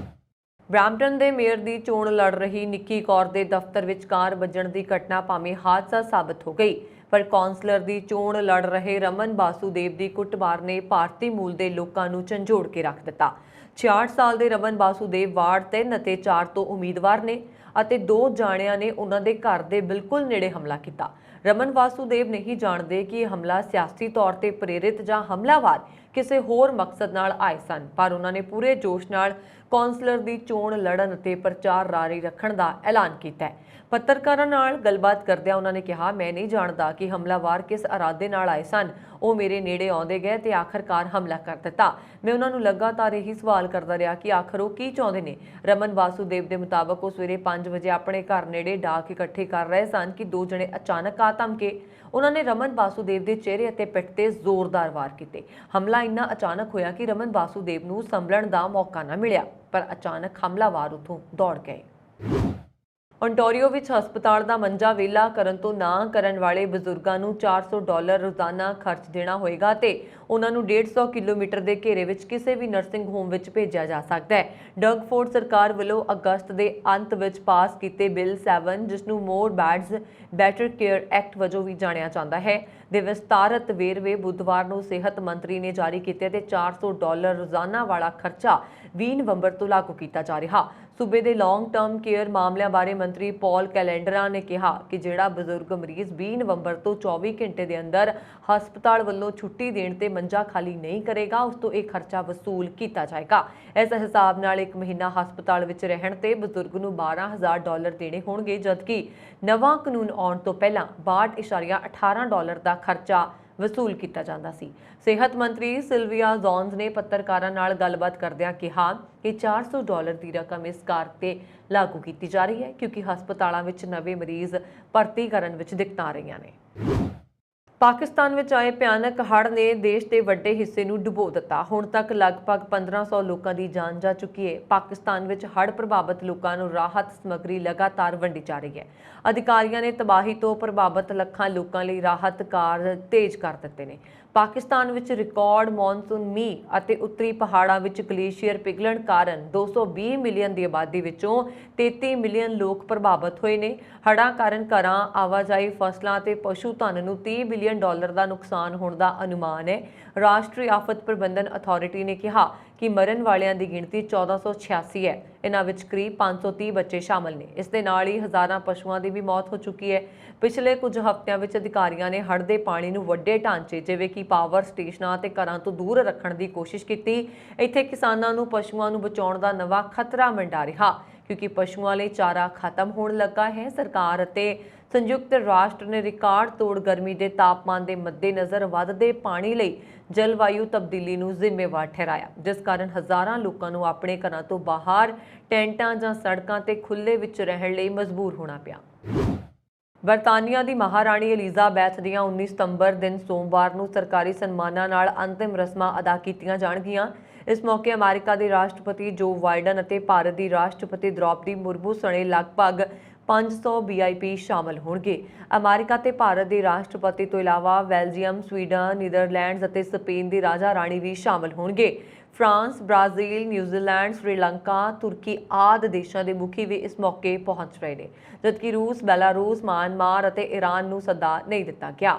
ਬਰੈਂਪਟਨ ਦੇ ਮੇਅਰ ਦੀ ਚੋਣ ਲੜ ਰਹੀ ਨਿੱਕੀ ਕੌਰ ਦੇ ਦਫ਼ਤਰ ਵਿੱਚ ਕਾਰ ਵੱਜਣ ਦੀ ਘਟਨਾ ਭਾਵੇਂ ਹਾਦਸਾ ਸਾਬਤ ਹੋ ਗਈ, ਪਰ ਕੌਂਸਲਰ ਦੀ ਚੋਣ ਲੜ ਰਹੇ ਰਮਨ ਬਾਸੂਦੇਵ ਦੀ ਕੁੱਟਮਾਰ ਨੇ ਭਾਰਤੀ ਮੂਲ ਦੇ ਲੋਕਾਂ ਨੂੰ ਝੰਜੋੜ ਕੇ ਰੱਖ ਦਿੱਤਾ। 66 ਸਾਲ ਦੇ ਰਮਨ ਬਾਸੂਦੇਵ ਵਾਰਡ 3 ਅਤੇ 4 ਤੋਂ ਉਮੀਦਵਾਰ ਨੇ ਅਤੇ 2 ਜਾਣਿਆਂ ਨੇ ਉਹਨਾਂ ਦੇ ਘਰ ਦੇ ਬਿਲਕੁਲ ਨੇੜੇ ਹਮਲਾ ਕੀਤਾ। ਰਮਨ ਬਾਸੂਦੇਵ ਨਹੀਂ ਜਾਣਦੇ ਕਿ ਇਹ ਹਮਲਾ ਸਿਆਸੀ ਤੌਰ ਤੇ ਪ੍ਰੇਰਿਤ ਜਾਂ ਹਮਲਾਵਰ ਕਿਸੇ ਹੋਰ ਮਕਸਦ ਨਾਲ ਆਏ ਸਨ, ਪਰ ਉਹਨਾਂ ਨੇ ਪੂਰੇ ਜੋਸ਼ ਨਾਲ ਕੌਂਸਲਰ ਦੀ ਚੋਣ ਲੜਨ ਅਤੇ ਪ੍ਰਚਾਰ ਜਾਰੀ ਰੱਖਣ ਦਾ ਐਲਾਨ ਕੀਤਾ ਹੈ। ਪੱਤਰਕਾਰਾਂ ਨਾਲ ਗੱਲਬਾਤ ਕਰਦਿਆਂ ਉਹਨਾਂ ਨੇ ਕਿਹਾ, ਮੈਂ ਨਹੀਂ ਜਾਣਦਾ ਕਿ ਹਮਲਾਵਰ ਕਿਸ ਇਰਾਦੇ ਨਾਲ ਆਏ ਸਨ। ਉਹ ਮੇਰੇ ਨੇੜੇ ਆਉਂਦੇ ਗਏ ਤੇ ਆਖਰਕਾਰ ਹਮਲਾ ਕਰ ਦਿੱਤਾ। ਮੈਂ ਉਹਨਾਂ ਨੂੰ ਲਗਾਤਾਰ ਇਹੀ ਸਵਾਲ ਕਰਦਾ ਰਿਹਾ ਕਿ ਆਖਰ ਉਹ ਕੀ ਚਾਹੁੰਦੇ ਨੇ। ਰਮਨ ਬਾਸੂਦੇਵ ਦੇ ਮੁਤਾਬਕ ਉਹ ਸਵੇਰੇ 5 ਵਜੇ ਆਪਣੇ ਘਰ ਨੇੜੇ ਡਾਕ ਇਕੱਠੇ ਕਰ ਰਹੇ ਸਨ ਕਿ 2 ਜਣੇ ਅਚਾਨਕ ਆ ਧਮਕੇ। ਉਹਨਾਂ ਨੇ ਰਮਨ ਬਾਸੂਦੇਵ ਦੇ ਚਿਹਰੇ ਅਤੇ ਪਿੱਠ ਤੇ ਜ਼ੋਰਦਾਰ ਵਾਰ ਕੀਤੇ। ਹਮਲਾ ਇੰਨਾ ਅਚਾਨਕ ਹੋਇਆ ਕਿ ਰਮਨ ਬਾਸੂਦੇਵ ਨੂੰ ਸੰਭਲਣ ਦਾ ਮੌਕਾ ਨਾ ਮਿਲਿਆ, ਪਰ ਅਚਾਨਕ ਹਮਲਾਵਰ ਉੱਥੋਂ ਦੌੜ ਗਏ। ਓਨਟਾਰੀਓ ਵਿੱਚ ਹਸਪਤਾਲ ਦਾ ਮੰਜਾ ਵਿਹਲਾ ਕਰਨ ਤੋਂ ਨਾ ਕਰਨ ਵਾਲੇ ਬਜ਼ੁਰਗਾਂ ਨੂੰ $400 ਰੋਜ਼ਾਨਾ ਖਰਚ ਦੇਣਾ ਹੋਏਗਾ ਤੇ ਉਹਨਾਂ ਨੂੰ 150 ਕਿਲੋਮੀਟਰ ਦੇ ਘੇਰੇ ਵਿੱਚ ਕਿਸੇ ਵੀ ਨਰਸਿੰਗ ਹੋਮ ਵਿੱਚ ਭੇਜਿਆ ਜਾ ਸਕਦਾ ਹੈ। ਡਗ ਫੋਰਡ ਸਰਕਾਰ ਵੱਲੋਂ ਅਗਸਤ ਦੇ ਅੰਤ ਵਿੱਚ ਪਾਸ ਕੀਤੇ ਬਿੱਲ 7, ਜਿਸ ਨੂੰ ਮੋਰ ਬੈਡਸ ਬੈਟਰ ਕੇਅਰ ਐਕਟ ਵਜੋਂ ਵੀ ਜਾਣਿਆ ਜਾਂਦਾ ਹੈ, ਦੇ ਵਿਸਤਾਰਤ ਵੇਰਵੇ ਬੁੱਧਵਾਰ ਨੂੰ ਸਿਹਤ ਮੰਤਰੀ ਨੇ ਜਾਰੀ ਕੀਤੇ ਤੇ $400 ਰੋਜ਼ਾਨਾ ਵਾਲਾ ਖਰਚਾ 20 ਨਵੰਬਰ ਤੋਂ ਲਾਗੂ ਕੀਤਾ ਜਾ ਰਿਹਾ। ਸੂਬੇ ਦੇ ਲੌਂਗ ਟਰਮ ਕੇਅਰ ਮਾਮਲਿਆਂ ਬਾਰੇ ਮੰਤਰੀ ਪੌਲ ਕੈਲੈਂਡਰਾ ਨੇ ਕਿਹਾ ਕਿ ਜਿਹੜਾ ਬਜ਼ੁਰਗ ਮਰੀਜ਼ 20 ਨਵੰਬਰ ਤੋਂ 24 ਘੰਟੇ ਦੇ ਅੰਦਰ ਹਸਪਤਾਲ ਵੱਲੋਂ ਛੁੱਟੀ ਦੇਣ ਤੇ ਮੰਜਾ ਖਾਲੀ ਨਹੀਂ ਕਰੇਗਾ, ਉਸ ਤੋਂ ਇਹ ਖਰਚਾ ਵਸੂਲ ਕੀਤਾ ਜਾਏਗਾ। ਇਸ ਹਿਸਾਬ ਨਾਲ 1 ਮਹੀਨਾ ਹਸਪਤਾਲ ਵਿੱਚ ਰਹਿਣ ਤੇ ਬਜ਼ੁਰਗ ਨੂੰ $12,000 ਦੇਣੇ ਹੋਣਗੇ, ਜਦਕਿ ਨਵਾਂ ਕਾਨੂੰਨ ਆਉਣ ਤੋਂ ਪਹਿਲਾਂ $62.18 ਦਾ ਖਰਚਾ ਵਸੂਲ ਕੀਤਾ ਜਾਂਦਾ ਸੀ। ਸਿਹਤ ਮੰਤਰੀ ਸਿਲਵੀਆ ਜੌਨਸ ਨੇ ਪੱਤਰਕਾਰਾਂ ਨਾਲ ਗੱਲਬਾਤ ਕਰਦਿਆਂ ਕਿਹਾ ਕਿ $400 ਦੀ ਰਕਮ ਇਸ ਕਰਕੇ ਤੇ ਲਾਗੂ ਕੀਤੀ ਜਾ ਰਹੀ ਹੈ ਕਿਉਂਕਿ ਹਸਪਤਾਲਾਂ ਵਿੱਚ ਨਵੇਂ ਮਰੀਜ਼ ਭਰਤੀ ਕਰਨ ਵਿੱਚ ਦਿੱਕਤਾਂ ਆ ਰਹੀਆਂ ਨੇ। ਪਾਕਿਸਤਾਨ ਵਿੱਚ ਆਏ ਭਿਆਨਕ ਹੜ੍ਹ ਨੇ ਦੇਸ਼ ਦੇ ਵੱਡੇ ਹਿੱਸੇ ਨੂੰ ਡੁਬੋ ਦਿੱਤਾ। ਹੁਣ ਤੱਕ ਲਗਭਗ 1500 ਲੋਕਾਂ ਦੀ ਜਾਨ ਜਾ ਚੁੱਕੀ ਹੈ। ਪਾਕਿਸਤਾਨ ਵਿੱਚ ਹੜ੍ਹ ਪ੍ਰਭਾਵਿਤ ਲੋਕਾਂ ਨੂੰ ਰਾਹਤ ਸਮੱਗਰੀ ਲਗਾਤਾਰ ਵੰਡੀ ਜਾ ਰਹੀ ਹੈ। ਅਧਿਕਾਰੀਆਂ ਨੇ ਤਬਾਹੀ ਤੋਂ ਪ੍ਰਭਾਵਿਤ ਲੱਖਾਂ ਲੋਕਾਂ ਲਈ ਰਾਹਤ ਕਾਰਜ ਤੇਜ਼ ਕਰ ਦਿੱਤੇ ਨੇ। ਪਾਕਿਸਤਾਨ ਵਿੱਚ ਰਿਕਾਰਡ ਮੌਨਸੂਨ ਮੀਂਹ ਅਤੇ ਉੱਤਰੀ ਪਹਾੜਾਂ ਵਿੱਚ ਗਲੇਸ਼ੀਅਰ ਪਿਘਲਣ ਕਾਰਨ 220 ਮਿਲੀਅਨ ਦੀ ਆਬਾਦੀ ਵਿੱਚੋਂ 33 ਮਿਲੀਅਨ ਲੋਕ ਪ੍ਰਭਾਵਿਤ ਹੋਏ ਨੇ। ਹੜ੍ਹਾਂ ਕਾਰਨ ਘਰਾਂ, ਆਵਾਜਾਈ, ਫਸਲਾਂ ਤੇ ਪਸ਼ੂ ਧਨ ਨੂੰ $30 ਬਿਲੀਅਨ ਦਾ ਨੁਕਸਾਨ ਹੋਣ ਦਾ ਅਨੁਮਾਨ ਹੈ। ਰਾਸ਼ਟਰੀ ਆਫਤ ਪ੍ਰਬੰਧਨ ਅਥਾਰਟੀ ਨੇ ਕਿਹਾ ਕਿ ਮਰਨ ਵਾਲਿਆਂ ਦੀ ਗਿਣਤੀ 1486 ਹੈ। ਇਹਨਾਂ ਵਿੱਚ ਕਰੀਬ 530 ਬੱਚੇ ਸ਼ਾਮਲ ਨੇ। ਇਸ ਦੇ ਨਾਲ ਹੀ ਹਜ਼ਾਰਾਂ ਪਸ਼ੂਆਂ ਦੀ ਵੀ ਮੌਤ ਹੋ ਚੁੱਕੀ ਹੈ। ਪਿਛਲੇ ਕੁਝ ਹਫ਼ਤਿਆਂ ਵਿੱਚ ਅਧਿਕਾਰੀਆਂ ਨੇ ਹੜ੍ਹ ਦੇ ਪਾਣੀ ਨੂੰ ਵੱਡੇ ਢਾਂਚੇ ਜਿਵੇਂ ਕਿ ਪਾਵਰ ਸਟੇਸ਼ਨਾਂ ਤੇ ਘਰਾਂ ਤੋਂ ਦੂਰ ਰੱਖਣ ਦੀ ਕੋਸ਼ਿਸ਼ ਕੀਤੀ। ਇੱਥੇ ਕਿਸਾਨਾਂ ਨੂੰ ਪਸ਼ੂਆਂ ਨੂੰ ਬਚਾਉਣ ਦਾ ਨਵਾਂ ਖਤਰਾ ਮੰਡਰਾ ਰਿਹਾ ਕਿਉਂਕਿ ਪਸ਼ੂਆਂ ਲਈ ਚਾਰਾ ਖਤਮ ਹੋਣ ਲੱਗਾ ਹੈ। ਸਰਕਾਰ ਅਤੇ ਸੰਯੁਕਤ ਰਾਸ਼ਟਰ ਨੇ ਰਿਕਾਰਡ ਤੋੜ ਗਰਮੀ ਦੇ ਤਾਪਮਾਨ ਦੇ ਮੱਦੇਨਜ਼ਰ ਵੱਧਦੇ ਪਾਣੀ ਲਈ ਜਲਵਾਯੂ ਤਬਦੀਲੀ ਨੂੰ ਜ਼ਿੰਮੇਵਾਰ ਠਹਿਰਾਇਆ, ਜਿਸ ਕਾਰਨ ਹਜ਼ਾਰਾਂ ਲੋਕਾਂ ਨੂੰ ਆਪਣੇ ਘਰਾਂ ਤੋਂ ਬਾਹਰ ਟੈਂਟਾਂ ਜਾਂ ਸੜਕਾਂ ਤੇ ਖੁੱਲ੍ਹੇ ਵਿੱਚ ਰਹਿਣ ਲਈ ਮਜਬੂਰ ਹੋਣਾ ਪਿਆ। ਬਰਤਾਨੀਆ ਦੀ ਮਹਾਰਾਣੀ ਐਲਿਜ਼ਾਬੈਥ ਦੀਆਂ 19 ਸਤੰਬਰ ਦਿਨ ਸੋਮਵਾਰ ਨੂੰ ਸਰਕਾਰੀ ਸਨਮਾਨਾਂ ਨਾਲ ਅੰਤਿਮ ਰਸਮਾਂ ਅਦਾ ਕੀਤੀਆਂ ਜਾਣਗੀਆਂ। ਇਸ ਮੌਕੇ ਅਮਰੀਕਾ ਦੇ ਰਾਸ਼ਟਰਪਤੀ ਜੋ ਬਾਈਡਨ ਅਤੇ ਭਾਰਤ ਦੀ ਰਾਸ਼ਟਰਪਤੀ ਦ੍ਰੌਪਦੀ ਮੁਰਮੂ ਸਣੇ ਲਗਭਗ 500 VIP ਸ਼ਾਮਲ ਹੋਣਗੇ। ਅਮਰੀਕਾ ਤੇ ਭਾਰਤ ਦੇ ਰਾਸ਼ਟਰਪਤੀ ਤੋਂ ਇਲਾਵਾ ਬੈਲਜੀਅਮ, ਸਵੀਡਨ, ਨੀਦਰਲੈਂਡਸ ਅਤੇ ਸਪੇਨ ਦੇ ਰਾਜਾ ਰਾਣੀ ਵੀ ਸ਼ਾਮਲ ਹੋਣਗੇ। ਫਰਾਂਸ, ਬ੍ਰਾਜ਼ੀਲ, ਨਿਊਜ਼ੀਲੈਂਡ, ਸ੍ਰੀਲੰਕਾ, ਤੁਰਕੀ ਆਦਿ ਦੇਸ਼ਾਂ ਦੇ ਮੁਖੀ ਵੀ ਇਸ ਮੌਕੇ ਪਹੁੰਚ ਰਹੇ ਨੇ, ਜਦਕਿ ਰੂਸ, ਬੈਲਾਰੂਸ, ਮਿਆਂਮਾਰ ਅਤੇ ਈਰਾਨ ਨੂੰ ਸੱਦਾ ਨਹੀਂ ਦਿੱਤਾ ਗਿਆ।